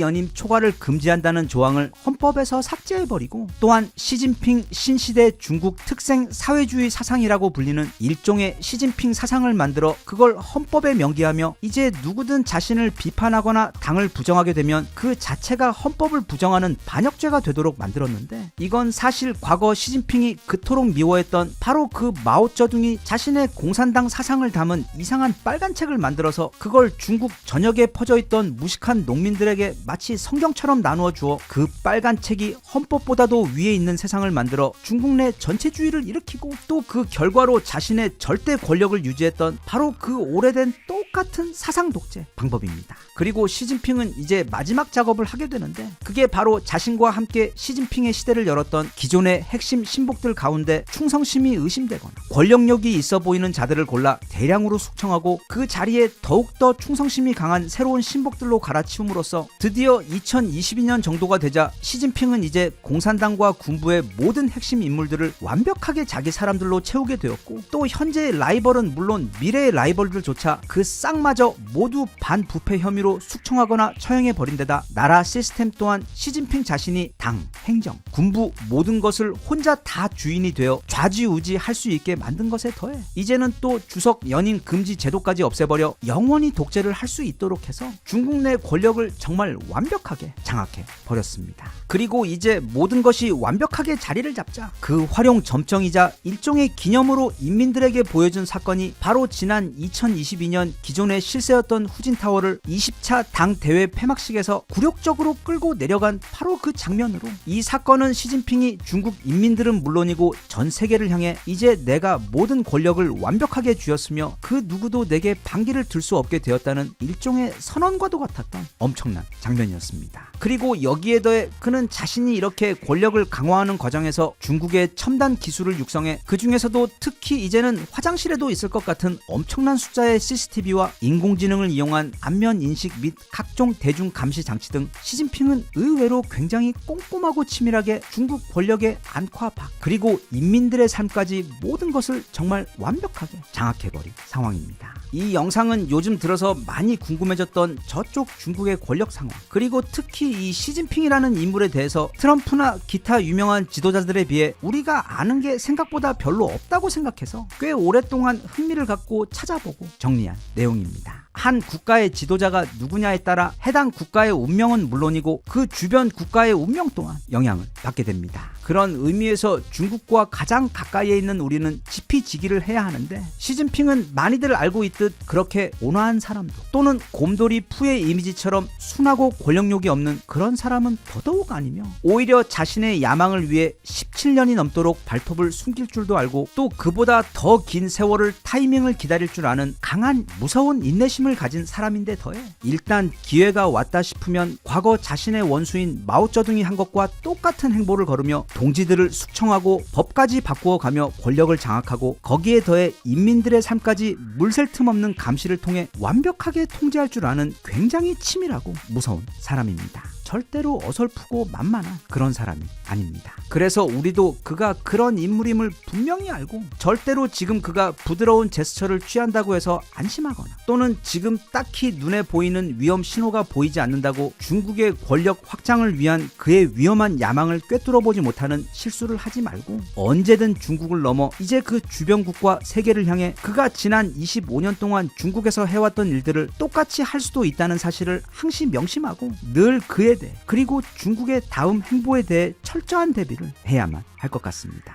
연임 초과를 금지한다는 조항을 헌법에서 삭제해버리고 또한 시진핑 신시대 중국 특생 사회주의 사상이라고 불리는 일종의 시진핑 사상을 만들어 그걸 헌법에 명기하며 이제 누구든 어떤 자신을 비판하거나 당을 부정하게 되면 그 자체가 헌법을 부정하는 반역죄가 되도록 만들었는데, 이건 사실 과거 시진핑이 그토록 미워했던 바로 그 마오쩌둥이 자신의 공산당 사상을 담은 이상한 빨간 책을 만들어서 그걸 중국 전역에 퍼져있던 무식한 농민들에게 마치 성경처럼 나누어 주어 그 빨간 책이 헌법보다도 위에 있는 세상을 만들어 중국 내 전체주의를 일으키고, 또 그 결과로 자신의 절대 권력을 유지했던 바로 그 오래된 똑같은 사상 독재 방법입니다. 그리고 시진핑은 이제 마지막 작업을 하게 되는데, 그게 바로 자신과 함께 시진핑의 시대를 열었던 기존의 핵심 신복들 가운데 충성심이 의심되거나 권력력이 있어 보이는 자들을 골라 대량으로 숙청하고 그 자리에 더욱더 충성심이 강한 새로운 신복들로 갈아치움으로써 드디어 2022년 정도가 되자 시진핑은 이제 공산당과 군부의 모든 핵심 인물들을 완벽하게 자기 사람들로 채우게 되었고, 또 현재의 라이벌은 물론 미래의 라이벌들조차 그 싹마저 모두 반부패 혐의로 숙청하거나 처형해버린 데다 나라 시스템 또한 시진핑 자신이 당, 행정, 군부 모든 것을 혼자 다 주인이 되어 좌지우지할 수 있게 만든 것에 더해 이제는 또 주석 연임 금지 제도까지 없애버려 영원히 독재를 할 수 있도록 해서 중국 내 권력을 정말 완벽하게 장악해 버렸습니다. 그리고 이제 모든 것이 완벽하게 자리를 잡자 그 활용 점정이자 일종의 기념으로 인민들에게 보여준 사건이 바로 지난 2022년 기존의 실세였던 후진타워를 20차 당 대회 폐막식에서 굴욕적으로 끌고 내려간 바로 그 장면으로, 이 사건은 시진핑이 중국 인민들은 물론이고 전 세계를 향해 이제 내가 모든 권력을 완벽하게 쥐었으며 그 누구도 내게 반기를 들 수 없게 되었다는 일종의 선언과도 같았던 엄청난 장면이었습니다. 그리고 여기에 더해 그는 자신이 이렇게 권력을 강화하는 과정에서 중국의 첨단 기술을 육성해 그 중에서도 특히 이제는 화장실에도 있을 것 같은 엄청난 숫자의 CCTV와 인공지능을 이용한 안면 인식 및 각종 대중 감시 장치 등 시진핑은 의외로 굉장히 꼼꼼하고 치밀하게 중국 권력의 안과 밖 그리고 인민들의 삶까지 모든 것을 정말 완벽하게 장악해버린 상황입니다. 이 영상은 요즘 들어서 많이 궁금해졌던 저쪽 중국의 권력 상황, 그리고 특히 이 시진핑이라는 인물에 대해서 트럼프나 기타 유명한 지도자들에 비해 우리가 아는 게 생각보다 별로 없다고 생각해서 꽤 오랫동안 흥미를 갖고 찾아보고 정리한 내용입니다. 한 국가의 지도자가 누구냐에 따라 해당 국가의 운명은 물론이고 그 주변 국가의 운명 또한 영향을 받게 됩니다. 그런 의미에서 중국과 가장 가까이에 있는 우리는 지피지기를 해야 하는데, 시진핑은 많이들 알고 있듯 그렇게 온화한 사람도 또는 곰돌이 푸의 이미지처럼 순하고 권력욕이 없는 그런 사람은 더더욱 아니며, 오히려 자신의 야망을 위해 17년이 넘도록 발톱을 숨길 줄도 알고 또 그보다 더 긴 세월을 타이밍을 기다릴 줄 아는 강한 무서운 인내심을 가진 사람인데 더해 일단 기회가 왔다 싶으면 과거 자신의 원수인 마오쩌둥이 한 것과 똑같은 행보를 걸으며 동지들을 숙청하고 법까지 바꾸어가며 권력을 장악하고 거기에 더해 인민들의 삶까지 물샐 틈 없는 감시를 통해 완벽하게 통제할 줄 아는 굉장히 치밀하고 무서운 사람입니다. 절대로 어설프고 만만한 그런 사람이 아닙니다. 그래서 우리도 그가 그런 인물임을 분명히 알고 절대로 지금 그가 부드러운 제스처를 취한다고 해서 안심하거나 또는 지금 딱히 눈에 보이는 위험 신호가 보이지 않는다고 중국의 권력 확장을 위한 그의 위험한 야망을 꿰뚫어보지 못하는 실수를 하지 말고, 언제든 중국을 넘어 이제 그 주변국과 세계를 향해 그가 지난 25년 동안 중국에서 해왔던 일들을 똑같이 할 수도 있다는 사실을 항시 명심하고 늘 그에 대해 그리고 중국의 다음 행보에 대해 철저한 대비를 해야만 할 것 같습니다.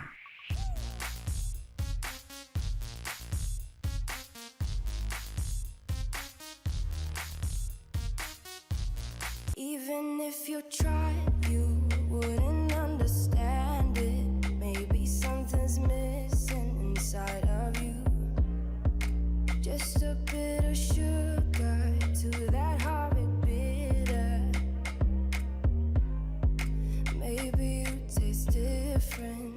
Even if you tried, you wouldn't understand it. Maybe something's missing inside of you. Just a bit of sugar to that horrid bitter. Maybe you taste different.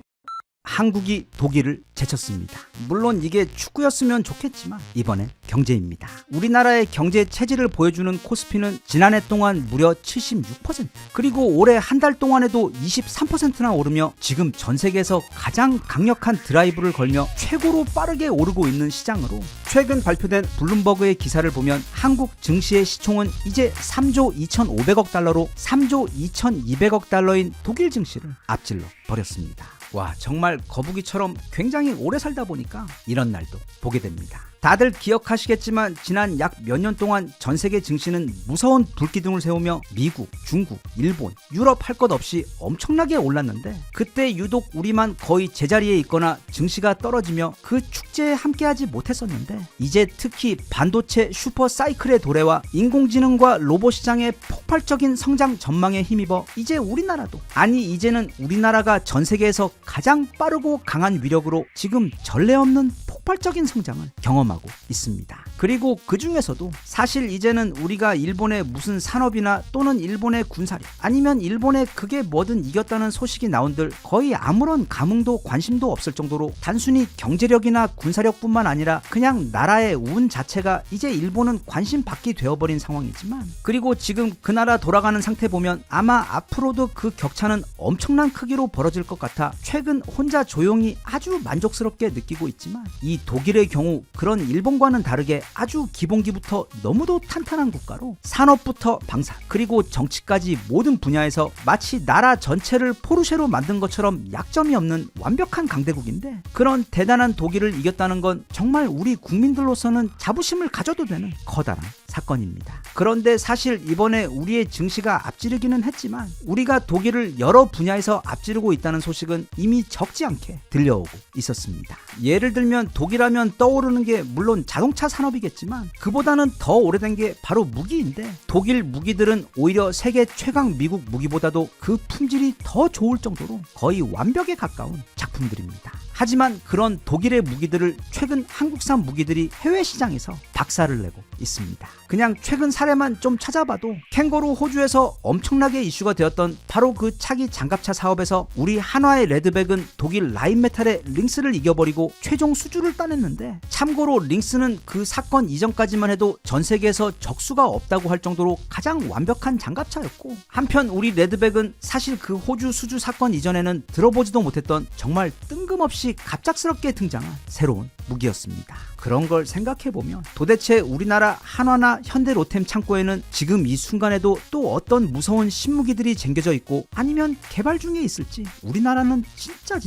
한국이 독일을 제쳤습니다. 물론 이게 축구였으면 좋겠지만 이번엔 경제입니다. 우리나라의 경제 체질을 보여주는 코스피는 지난해 동안 무려 76%, 그리고 올해 한 달 동안에도 23%나 오르며 지금 전 세계에서 가장 강력한 드라이브를 걸며 최고로 빠르게 오르고 있는 시장으로, 최근 발표된 블룸버그의 기사를 보면 한국 증시의 시총은 이제 3조 2,500억 달러로 3조 2,200억 달러인 독일 증시를 앞질러 버렸습니다. 와, 정말 거북이처럼 굉장히 오래 살다 보니까 이런 날도 보게 됩니다. 다들 기억하시겠지만 지난 약 몇 년 동안 전 세계 증시는 무서운 불기둥을 세우며 미국, 중국, 일본, 유럽 할 것 없이 엄청나게 올랐는데 그때 유독 우리만 거의 제자리에 있거나 증시가 떨어지며 그 축제에 함께하지 못했었는데 이제 특히 반도체 슈퍼 사이클의 도래와 인공지능과 로봇 시장의 폭발적인 성장 전망에 힘입어 이제 우리나라도 이제는 우리나라가 전 세계에서 가장 빠르고 강한 위력으로 지금 전례 없는 폭발적인 성장을 경험하고 있습니다. 그리고 그 중에서도 사실 이제는 우리가 일본의 무슨 산업이나 또는 일본의 군사력 아니면 일본의 그게 뭐든 이겼다는 소식이 나온들 거의 아무런 감흥도 관심도 없을 정도로 단순히 경제력이나 군사력뿐만 아니라 그냥 나라의 운 자체가 이제 일본은 관심 받기 되어버린 상황이지만 그리고 지금 그 나라 돌아가는 상태 보면 아마 앞으로도 그 격차는 엄청난 크기로 벌어질 것 같아 최근 혼자 조용히 아주 만족스럽게 느끼고 있지만 이 독일의 경우 그런 일본과는 다르게 아주 기본기부터 너무도 탄탄한 국가로 산업부터 방산 그리고 정치까지 모든 분야에서 마치 나라 전체를 포르쉐로 만든 것처럼 약점이 없는 완벽한 강대국인데 그런 대단한 독일을 이겼다는 건 정말 우리 국민들로서는 자부심을 가져도 되는 커다란 사건입니다. 그런데 사실 이번에 우리의 증시가 앞지르기는 했지만 우리가 독일을 여러 분야에서 앞지르고 있다는 소식은 이미 적지 않게 들려오고 있었습니다. 예를 들면 독일하면 떠오르는 게 물론 자동차 산업이겠지만 그보다는 더 오래된 게 바로 무기인데 독일 무기들은 오히려 세계 최강 미국 무기보다도 그 품질이 더 좋을 정도로 거의 완벽에 가까운 작품들입니다. 하지만 그런 독일의 무기들을 최근 한국산 무기들이 해외 시장에서 박살을 내고 있습니다. 그냥 최근 사례만 좀 찾아봐도 캥거루 호주에서 엄청나게 이슈가 되었던 바로 그 차기 장갑차 사업에서 우리 한화의 레드백은 독일 라인메탈의 링스를 이겨버리고 최종 수주를 따냈는데 참고로 링스는 그 사건 이전까지만 해도 전 세계에서 적수가 없다고 할 정도로 가장 완벽한 장갑차였고 한편 우리 레드백은 사실 그 호주 수주 사건 이전에는 들어보지도 못했던 정말 뜬금없이 갑작스럽게 등장한 새로운 무기였습니다. 그런 걸 생각해보면 도대체 우리나라 한화나 현대로템 창고에는 지금 이 순간에도 또 어떤 무서운 신무기들이 쟁겨져 있고 아니면 개발 중에 있을지 우리나라는 진짜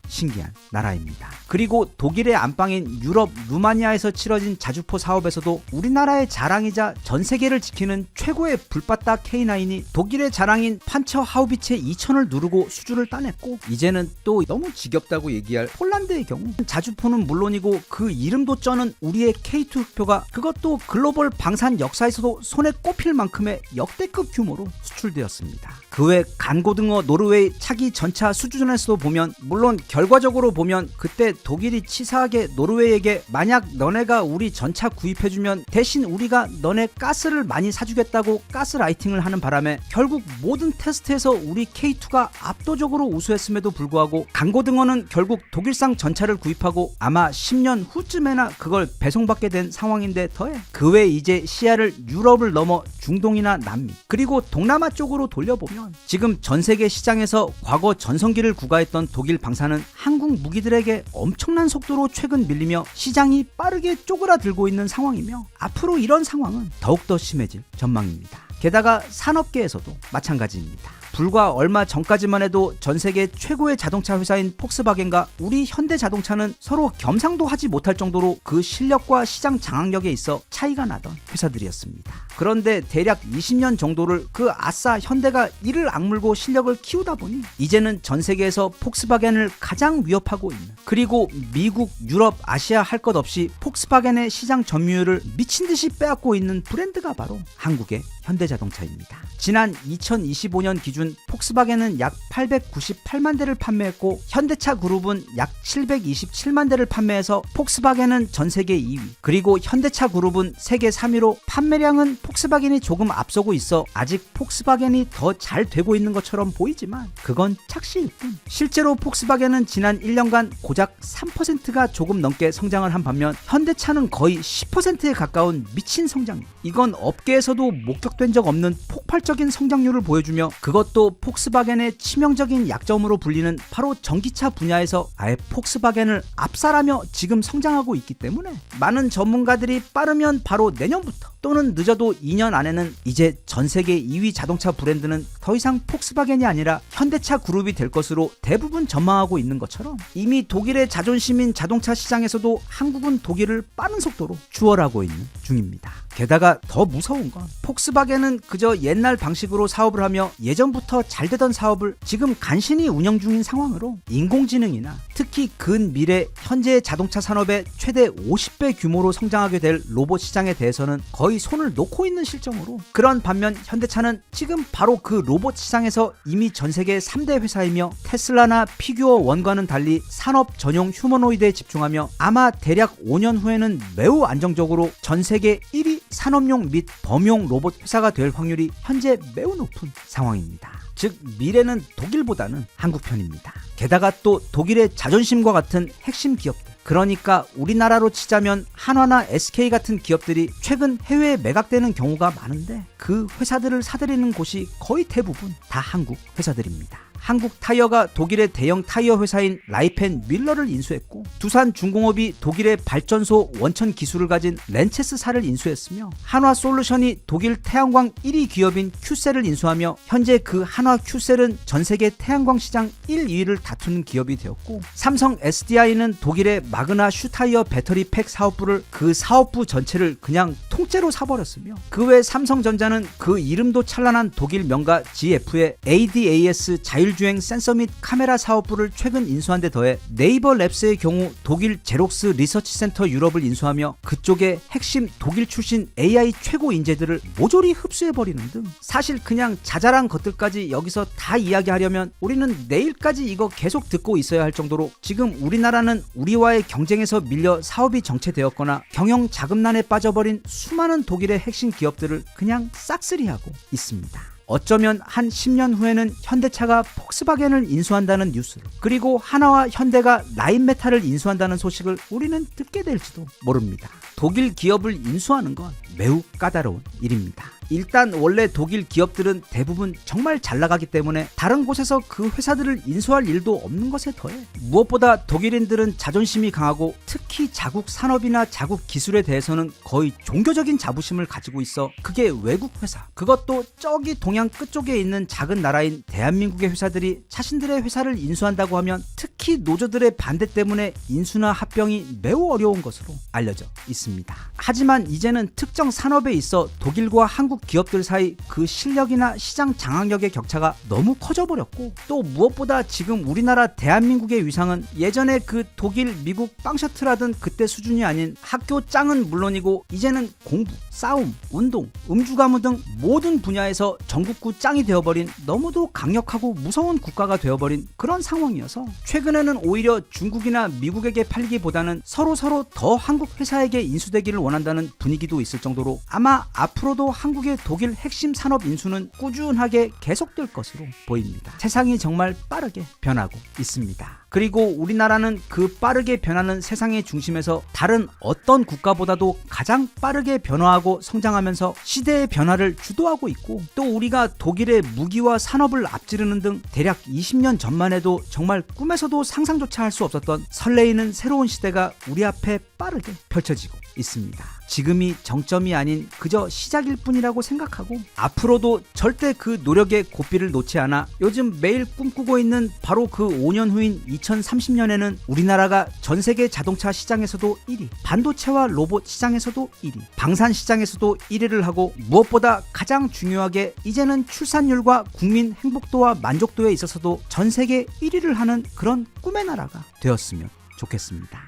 신기한 나라입니다. 그리고 독일의 안방인 유럽 루마니아에서 치러진 자주포 사업에서도 우리나라의 자랑이자 전 세계를 지키는 최고의 불바다 K9이 독일의 자랑인 판처 하우비체 2000을 누르고 수주를 따냈고 이제는 또 너무 지겹다고 얘기할 폴란드의 경우 자주포는 물론이고 그 이름도 쩌는 우리의 K2 흑표가 그것도 글로벌 방산 역사에서도 손에 꼽힐 만큼의 역대급 규모로 수출되었습니다. 그 외 간고등어 노르웨이 차기 전차 수주전에서도 보면 물론 결과적으로 보면 그때 독일이 치사하게 노르웨이에게 만약 너네가 우리 전차 구입해주면 대신 우리가 너네 가스를 많이 사주겠다고 가스라이팅을 하는 바람에 결국 모든 테스트에서 우리 K2가 압도적으로 우수했음에도 불구하고 간고등어는 결국 독일상 전차를 구입하고 아마 10년 후쯤에나 그걸 배송받게 된 상황인데 더해 그 외 이제 시야를 유럽을 넘어 중동이나 남미 그리고 동남아 쪽으로 돌려보면 지금 전 세계 시장에서 과거 전성기를 구가했던 독일 방산은 한국 무기들에게 엄청난 속도로 최근 밀리며 시장이 빠르게 쪼그라들고 있는 상황이며 앞으로 이런 상황은 더욱더 심해질 전망입니다. 게다가 산업계에서도 마찬가지입니다. 불과 얼마 전까지만 해도 전 세계 최고의 자동차 회사인 폭스바겐과 우리 현대자동차는 서로 겸상도 하지 못할 정도로 그 실력과 시장 장악력에 있어 차이가 나던 회사들이었습니다. 그런데 대략 20년 정도를 그 아싸 현대가 이를 악물고 실력을 키우다 보니 이제는 전 세계에서 폭스바겐을 가장 위협하고 있는 그리고 미국, 유럽, 아시아 할 것 없이 폭스바겐의 시장 점유율을 미친듯이 빼앗고 있는 브랜드가 바로 한국의 현대자동차입니다. 지난 2025년 기준 폭스바겐은 약 898만 대를 판매했고 현대차 그룹은 약 727만 대를 판매해서 폭스바겐은 전 세계 2위 그리고 현대차 그룹은 세계 3위로 판매량은 폭스바겐이 조금 앞서고 있어 아직 폭스바겐이 더 잘 되고 있는 것처럼 보이지만 그건 착시일 뿐 실제로 폭스바겐은 지난 1년간 고작 3%가 조금 넘게 성장을 한 반면 현대차는 거의 10%에 가까운 미친 성장률 이건 업계에서도 목격된 적 없는 폭발적인 성장률을 보여주며 그것도 그것도 폭스바겐의 치명적인 약점으로 불리는 바로 전기차 분야에서 아예 폭스바겐을 압살하며 지금 성장하고 있기 때문에 많은 전문가들이 빠르면 바로 내년부터 또는 늦어도 2년 안에는 이제 전 세계 2위 자동차 브랜드는 더 이상 폭스바겐이 아니라 현대차 그룹이 될 것으로 대부분 전망하고 있는 것처럼 이미 독일의 자존심인 자동차 시장에서도 한국은 독일을 빠른 속도로 추월하고 있는 중입니다. 게다가 더 무서운 건 폭스바겐은 그저 옛날 방식으로 사업을 하며 예전부터 잘 되던 사업을 지금 간신히 운영 중인 상황으로 인공지능이나 특히 근미래 현재의 자동차 산업의 최대 50배 규모로 성장하게 될 로봇 시장에 대해서는 거의 손을 놓고 있는 실정으로, 그런 반면 현대차는 지금 바로 그 로봇 시장에서 이미 전 세계 3대 회사이며 테슬라나 피규어 1과는 달리 산업 전용 휴머노이드에 집중하며 아마 대략 5년 후에는 매우 안정적으로 전 세계 1위 산업용 및 범용 로봇 회사가 될 확률이 현재 매우 높은 상황입니다. 즉 미래는 독일보다는 한국 편입니다. 게다가 또 독일의 자존심과 같은 핵심 기업들, 그러니까 우리나라로 치자면 한화나 SK 같은 기업들이 최근 해외에 매각되는 경우가 많은데 그 회사들을 사들이는 곳이 거의 대부분 다 한국 회사들입니다. 한국 타이어가 독일의 대형 타이어 회사인 라이펜 밀러를 인수했고, 두산 중공업이 독일의 발전소 원천 기술을 가진 렌체스사를 인수했으며, 한화 솔루션이 독일 태양광 1위 기업인 큐셀을 인수하며 현재 그 한화 큐셀은 전 세계 태양광 시장 1, 2위를 다투는 기업이 되었고, 삼성 SDI는 독일의 마그나 슈타이어 배터리 팩 사업부를 그 사업부 전체를 그냥 통째로 사버렸으며, 그 외 삼성전자는 그 이름도 찬란한 독일 명가 GF의 ADAS 자율주행 센서 및 카메라 사업부를 최근 인수한 데 더해 네이버 랩스의 경우 독일 제록스 리서치 센터 유럽을 인수하며 그쪽의 핵심 독일 출신 AI 최고 인재들을 모조리 흡수해버리는 등, 사실 그냥 자잘한 것들까지 여기서 다 이야기하려면 우리는 내일까지 이거 계속 듣고 있어야 할 정도로 지금 우리나라는 우리와의 경쟁에서 밀려 사업이 정체되었거나 경영 자금난에 빠져버린 수많은 독일의 핵심 기업들을 그냥 싹쓸이하고 있습니다. 어쩌면 한 10년 후에는 현대차가 폭스바겐을 인수한다는 뉴스를, 그리고 하나와 현대가 라인메탈을 인수한다는 소식을 우리는 듣게 될지도 모릅니다. 독일 기업을 인수하는 건 매우 까다로운 일입니다. 일단 원래 독일 기업들은 대부분 정말 잘 나가기 때문에 다른 곳에서 그 회사들을 인수할 일도 없는 것에 더해 무엇보다 독일인들은 자존심이 강하고 특히 자국 산업이나 자국 기술에 대해서는 거의 종교적인 자부심을 가지고 있어 그게 외국 회사, 그것도 저기 동양 끝쪽에 있는 작은 나라인 대한민국의 회사들이 자신들의 회사를 인수한다고 하면 특히 노조들의 반대 때문에 인수나 합병이 매우 어려운 것으로 알려져 있습니다. 하지만 이제는 특정 산업에 있어 독일과 한국 기업들 사이 그 실력이나 시장 장악력의 격차가 너무 커져버렸고, 또 무엇보다 지금 우리나라 대한민국의 위상은 예전에 그 독일, 미국 빵셔틀하던 그때 수준이 아닌 학교 짱은 물론이고 이제는 공부, 싸움, 운동, 음주가무 등 모든 분야에서 전국구 짱이 되어버린 너무도 강력하고 무서운 국가가 되어버린 그런 상황이어서 최근에는 오히려 중국이나 미국에게 팔기보다는 서로 더 한국 회사에게 인수되기를 원한다는 분위기도 있을 정도로 아마 앞으로도 한국의 독일 핵심 산업 인수는 꾸준하게 계속될 것으로 보입니다. 세상이 정말 빠르게 변하고 있습니다. 그리고 우리나라는 그 빠르게 변하는 세상의 중심에서 다른 어떤 국가보다도 가장 빠르게 변화하고 성장하면서 시대의 변화를 주도하고 있고, 또 우리가 독일의 무기와 산업을 앞지르는 등 대략 20년 전만 해도 정말 꿈에서도 상상조차 할 수 없었던 설레이는 새로운 시대가 우리 앞에 빠르게 펼쳐지고 있습니다. 지금이 정점이 아닌 그저 시작일 뿐이라고 생각하고 앞으로도 절대 그 노력의 고삐를 놓지 않아 요즘 매일 꿈꾸고 있는 바로 그 5년 후인 2030년에는 우리나라가 전 세계 자동차 시장에서도 1위, 반도체와 로봇 시장에서도 1위, 방산 시장에서도 1위를 하고, 무엇보다 가장 중요하게 이제는 출산율과 국민 행복도와 만족도에 있어서도 전 세계 1위를 하는 그런 꿈의 나라가 되었으면 좋겠습니다.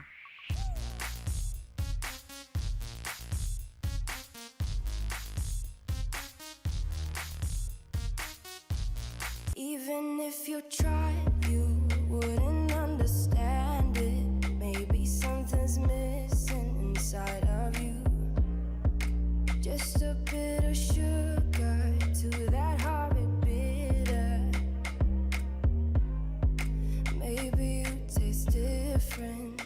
Even if you tried, you wouldn't understand it. Maybe something's missing inside of you. Just a bit of sugar to that horrid bitter. Maybe you taste different.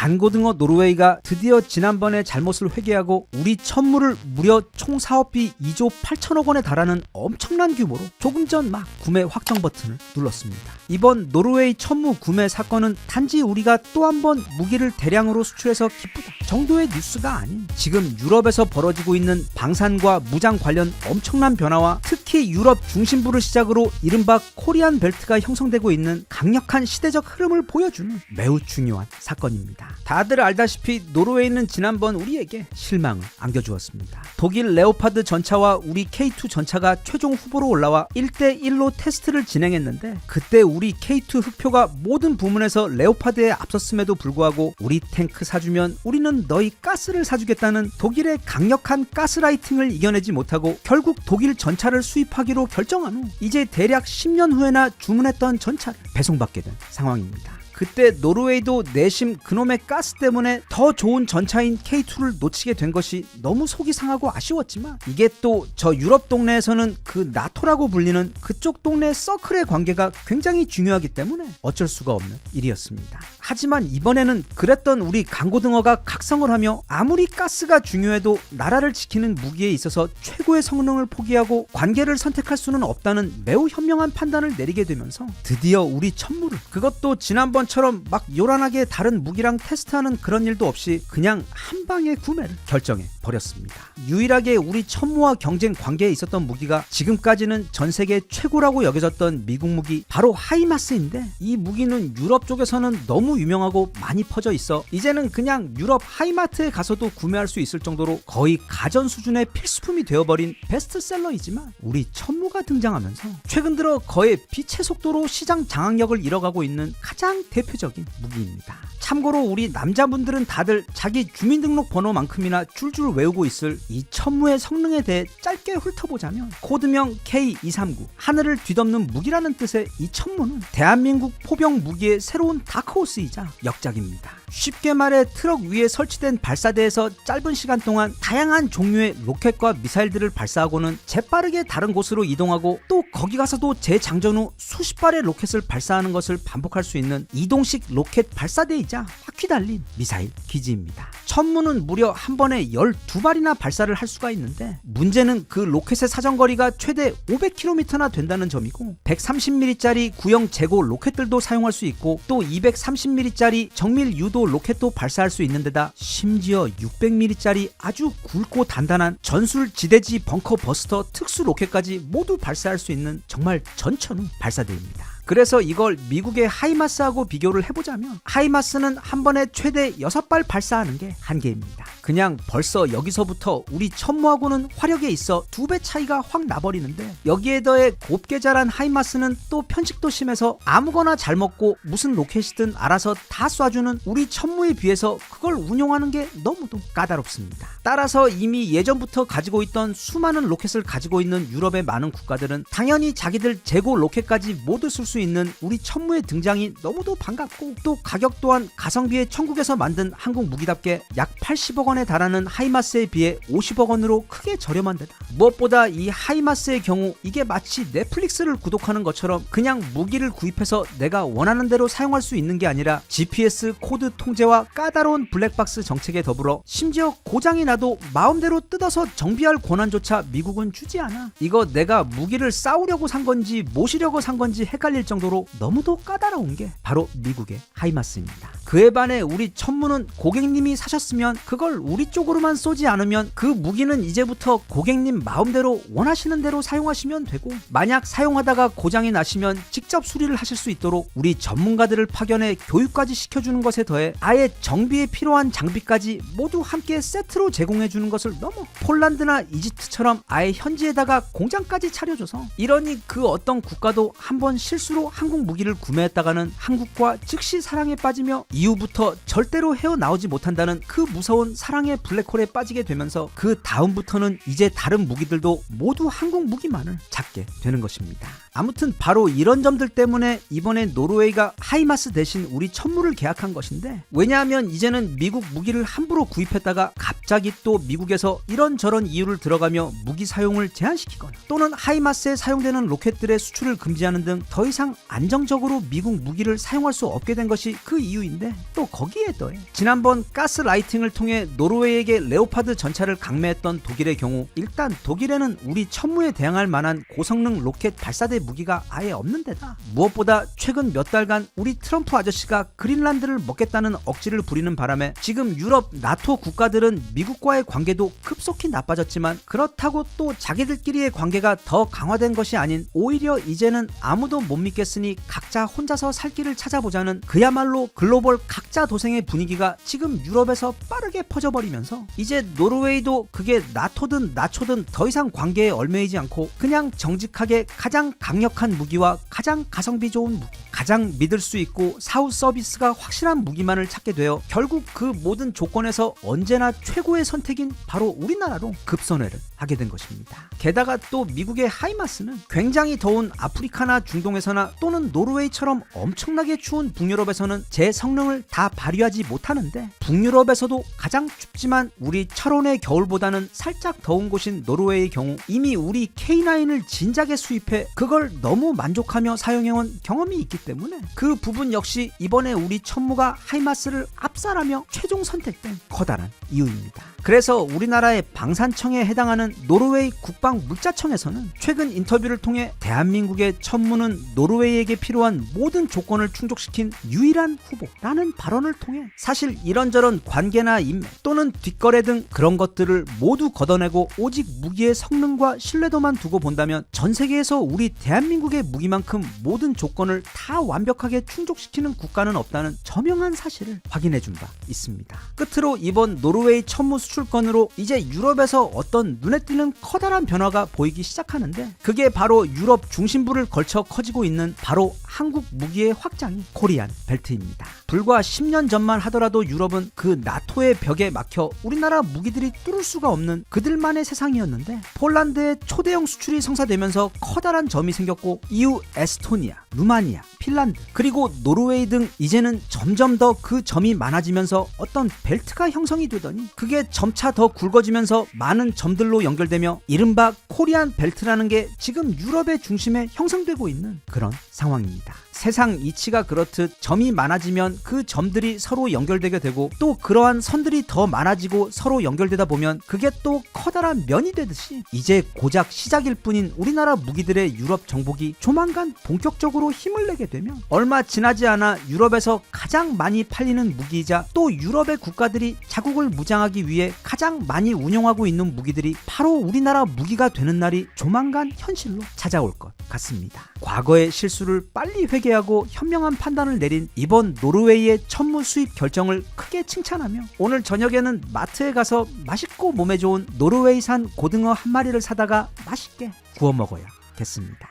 간고등어 노르웨이가 드디어 지난번에 잘못을 회개하고 우리 천무를 무려 총 사업비 2조 8천억 원에 달하는 엄청난 규모로 조금 전 막 구매 확정 버튼을 눌렀습니다. 이번 노르웨이 천무 구매 사건은 단지 우리가 또 한 번 무기를 대량으로 수출해서 기쁘다 정도의 뉴스가 아닌 지금 유럽에서 벌어지고 있는 방산과 무장 관련 엄청난 변화와 특히 유럽 중심부를 시작으로 이른바 코리안 벨트가 형성되고 있는 강력한 시대적 흐름을 보여주는 매우 중요한 사건입니다. 다들 알다시피 노르웨이는 지난번 우리에게 실망을 안겨주었습니다. 독일 레오파드 전차와 우리 K2 전차가 최종 후보로 올라와 1대1로 테스트를 진행했는데 그때 우리 K2 흑표가 모든 부문에서 레오파드에 앞섰음에도 불구하고 우리 탱크 사주면 우리는 너희 가스를 사주겠다는 독일의 강력한 가스라이팅을 이겨내지 못하고 결국 독일 전차를 수입하기로 결정한 후 이제 대략 10년 후에나 주문했던 전차를 배송받게 된 상황입니다. 그때 노르웨이도 내심 그놈의 가스 때문에 더 좋은 전차인 K2를 놓치게 된 것이 너무 속이 상하고 아쉬웠지만 이게 또 저 유럽 동네에서는 그 나토라고 불리는 그쪽 동네 서클의 관계가 굉장히 중요하기 때문에 어쩔 수가 없는 일이었습니다. 하지만 이번에는 그랬던 우리 강고등어가 각성을 하며 아무리 가스가 중요해도 나라를 지키는 무기에 있어서 최고의 성능을 포기하고 관계를 선택할 수는 없다는 매우 현명한 판단을 내리게 되면서 드디어 우리 천무를 그것도 지난번처럼 막 요란하게 다른 무기랑 테스트하는 그런 일도 없이 그냥 한 방에 구매를 결정해 버렸습니다. 유일하게 우리 천무와 경쟁 관계에 있었던 무기가 지금까지는 전 세계 최고라고 여겨졌던 미국 무기 바로 하이마스인데 이 무기는 유럽 쪽에서는 너무 유명하고 많이 퍼져 있어 이제는 그냥 유럽 하이마트에 가서도 구매할 수 있을 정도로 거의 가전 수준의 필수품이 되어버린 베스트셀러이지만 우리 천무가 등장하면서 최근 들어 거의 빛의 속도로 시장 장악력을 잃어가고 있는 가장 대표적인 무기입니다. 참고로 우리 남자분들은 다들 자기 주민등록번호만큼이나 줄줄 외우고 있을 이 천무의 성능에 대해 짧게 훑어보자면 코드명 K239 하늘을 뒤덮는 무기라는 뜻의 이 천무는 대한민국 포병 무기의 새로운 다크호스이자 역작입니다. 쉽게 말해 트럭 위에 설치된 발사대에서 짧은 시간 동안 다양한 종류의 로켓과 미사일들을 발사하고는 재빠르게 다른 곳으로 이동하고 또 거기 가서도 재장전 후 수십 발의 로켓을 발사하는 것을 반복할 수 있는 이동식 로켓 발사대이자 바퀴 달린 미사일 기지입니다. 천무는 무려 한 번에 12발이나 발사를 할 수가 있는데 문제는 그 로켓의 사정거리가 최대 500km나 된다는 점이고 130mm짜리 구형 재고 로켓들도 사용할 수 있고 또 230mm짜리 정밀 유도 로켓도 발사할 수 있는 데다 심지어 600mm짜리 아주 굵고 단단한 전술 지대지 벙커 버스터 특수 로켓까지 모두 발사할 수 있는 정말 전천후 발사대입니다. 그래서 이걸 미국의 하이마스하고 비교를 해보자면 하이마스는 한 번에 최대 6발 발사하는 게 한계입니다. 그냥 벌써 여기서부터 우리 천무하고는 화력에 있어 2배 차이가 확 나버리는데 여기에 더해 곱게 자란 하이마스는 또 편식도 심해서 아무거나 잘 먹고 무슨 로켓이든 알아서 다 쏴주는 우리 천무에 비해서 그걸 운용하는 게 너무도 까다롭습니다. 따라서 이미 예전부터 가지고 있던 수많은 로켓을 가지고 있는 유럽의 많은 국가들은 당연히 자기들 재고 로켓까지 모두 쓸 수 있는 우리 천무의 등장이 너무도 반갑고 또 가격 또한 가성비의 천국에서 만든 한국 무기답게 약 80억 원에 달하는 하이마스에 비해 50억 원으로 크게 저렴한 데다 무엇보다 이 하이마스의 경우 이게 마치 넷플릭스를 구독하는 것처럼 그냥 무기를 구입해서 내가 원하는 대로 사용할 수 있는 게 아니라 GPS 코드 통제와 까다로운 블랙박스 정책에 더불어 심지어 고장이 나도 마음대로 뜯어서 정비할 권한조차 미국은 주지 않아. 이거 내가 무기를 싸우려고 산 건지 모시려고 산 건지 헷갈릴 정도로 너무도 까다로운 게 바로 미국의 하이마스입니다. 그에 반해 우리 천무는 고객님이 사셨으면 그걸 우리 쪽으로만 쏘지 않으면 그 무기는 이제부터 고객님 마음대로 원하시는 대로 사용하시면 되고 만약 사용하다가 고장이 나시면 직접 수리를 하실 수 있도록 우리 전문가들을 파견해 교육까지 시켜주는 것에 더해 아예 정비에 필요한 장비까지 모두 함께 세트로 제공해주는 것을 넘어 폴란드나 이집트처럼 아예 현지에다가 공장까지 차려줘서 이러니 그 어떤 국가도 한번 실수로 한국 무기를 구매했다가는 한국과 즉시 사랑에 빠지며 이후부터 절대로 헤어나오지 못한다는 그 무서운 사랑의 블랙홀에 빠지게 되면서 그 다음부터는 이제 다른 무기들도 모두 한국 무기만을 찾게 되는 것입니다. 아무튼 바로 이런 점들 때문에 이번에 노르웨이가 하이마스 대신 우리 천무를 계약한 것인데, 왜냐하면 이제는 미국 무기를 함부로 구입했다가 갑자기 또 미국에서 이런저런 이유를 들어가며 무기 사용을 제한시키거나 또는 하이마스에 사용되는 로켓들의 수출을 금지하는 등 더 이상 안정적으로 미국 무기를 사용할 수 없게 된 것이 그 이유인데, 또 거기에 더해 지난번 가스라이팅을 통해 노르웨이에게 레오파드 전차를 강매했던 독일의 경우, 일단 독일에는 우리 천무에 대항할 만한 고성능 로켓 발사대 무기가 아예 없는 데다 무엇보다 최근 몇 달간 우리 트럼프 아저씨가 그린란드를 먹겠다는 억지를 부리는 바람에 지금 유럽 나토 국가들은 미국과의 관계도 급속히 나빠졌지만, 그렇다고 또 자기들끼리의 관계가 더 강화된 것이 아닌 오히려 이제는 아무도 못 믿겠으니 각자 혼자서 살 길을 찾아보자는 그야말로 글로벌 각자 도생의 분위기가 지금 유럽에서 빠르게 퍼져버리면서 이제 노르웨이도 그게 나토든 나초든 더 이상 관계에 얽매이지 않고 그냥 정직하게 가장 강력한 무기와 가장 가성비 좋은 무기, 가장 믿을 수 있고 사후 서비스가 확실한 무기만을 찾게 되어 결국 그 모든 조건에서 언제나 최고의 선택인 바로 우리나라로 급선회를 하게 된 것입니다. 게다가 또 미국의 하이마스는 굉장히 더운 아프리카나 중동에서나 또는 노르웨이처럼 엄청나게 추운 북유럽에서는 제 성능을 다 발휘하지 못하는데, 북유럽에서도 가장 춥지만 우리 철원의 겨울보다는 살짝 더운 곳인 노르웨이의 경우 이미 우리 K9을 진작에 수입해 그걸 너무 만족하며 사용해온 경험이 있기 때문에 그 부분 역시 이번에 우리 천무가 하이마스를 압살하며 최종 선택된 커다란 이유입니다. 그래서 우리나라의 방산청에 해당하는 노르웨이 국방물자청에서는 최근 인터뷰를 통해 대한민국의 천무는 노르웨이에게 필요한 모든 조건을 충족시킨 유일한 후보라는 발언을 통해 사실 이런저런 관계나 인맥 또는 뒷거래 등 그런 것들을 모두 걷어내고 오직 무기의 성능과 신뢰도만 두고 본다면 전 세계에서 우리 대한민국의 무기만큼 모든 조건을 다 완벽하게 충족시키는 국가는 없다는 저명한 사실을 확인해 준 바 있습니다. 끝으로 이번 노르웨이 천무 수출권으로 이제 유럽에서 어떤 눈에 띄는 커다란 변화가 보이기 시작하는데, 그게 바로 유럽 중심부를 걸쳐 커지고 있는 바로 한국 무기의 확장이 코리안 벨트입니다. 불과 10년 전만 하더라도 유럽은 그 나토의 벽에 막혀 우리나라 무기들이 뚫을 수가 없는 그들만의 세상이었는데, 폴란드의 초대형 수출이 성사되면서 커다란 점이 생겼고 이후 에스토니아, 루마니아, 핀란드 그리고 노르웨이 등 이제는 점점 더 그 점이 많아지면서 어떤 벨트가 형성이 되더니 그게 점차 더 굵어지면서 많은 점들로 연결되며 이른바 코리안 벨트라는 게 지금 유럽의 중심에 형성되고 있는 그런 상황입니다. 세상 이치가 그렇듯 점이 많아지면 그 점들이 서로 연결되게 되고 또 그러한 선들이 더 많아지고 서로 연결되다 보면 그게 또 커다란 면이 되듯이 이제 고작 시작일 뿐인 우리나라 무기들의 유럽 정복이 조만간 본격적으로 힘을 내게 되면 얼마 지나지 않아 유럽에서 가장 많이 팔리는 무기이자 또 유럽의 국가들이 자국을 무장하기 위해 가장 많이 운용하고 있는 무기들이 바로 우리나라 무기가 되는 날이 조만간 현실로 찾아올 것 같습니다. 과거의 실수를 빨리 회개하고 현명한 판단을 내린 이번 노르웨이의 천무 수입 결정을 크게 칭찬하며 오늘 저녁에는 마트에 가서 맛있고 몸에 좋은 노르웨이산 고등어 한 마리를 사다가 맛있게 구워 먹어야겠습니다.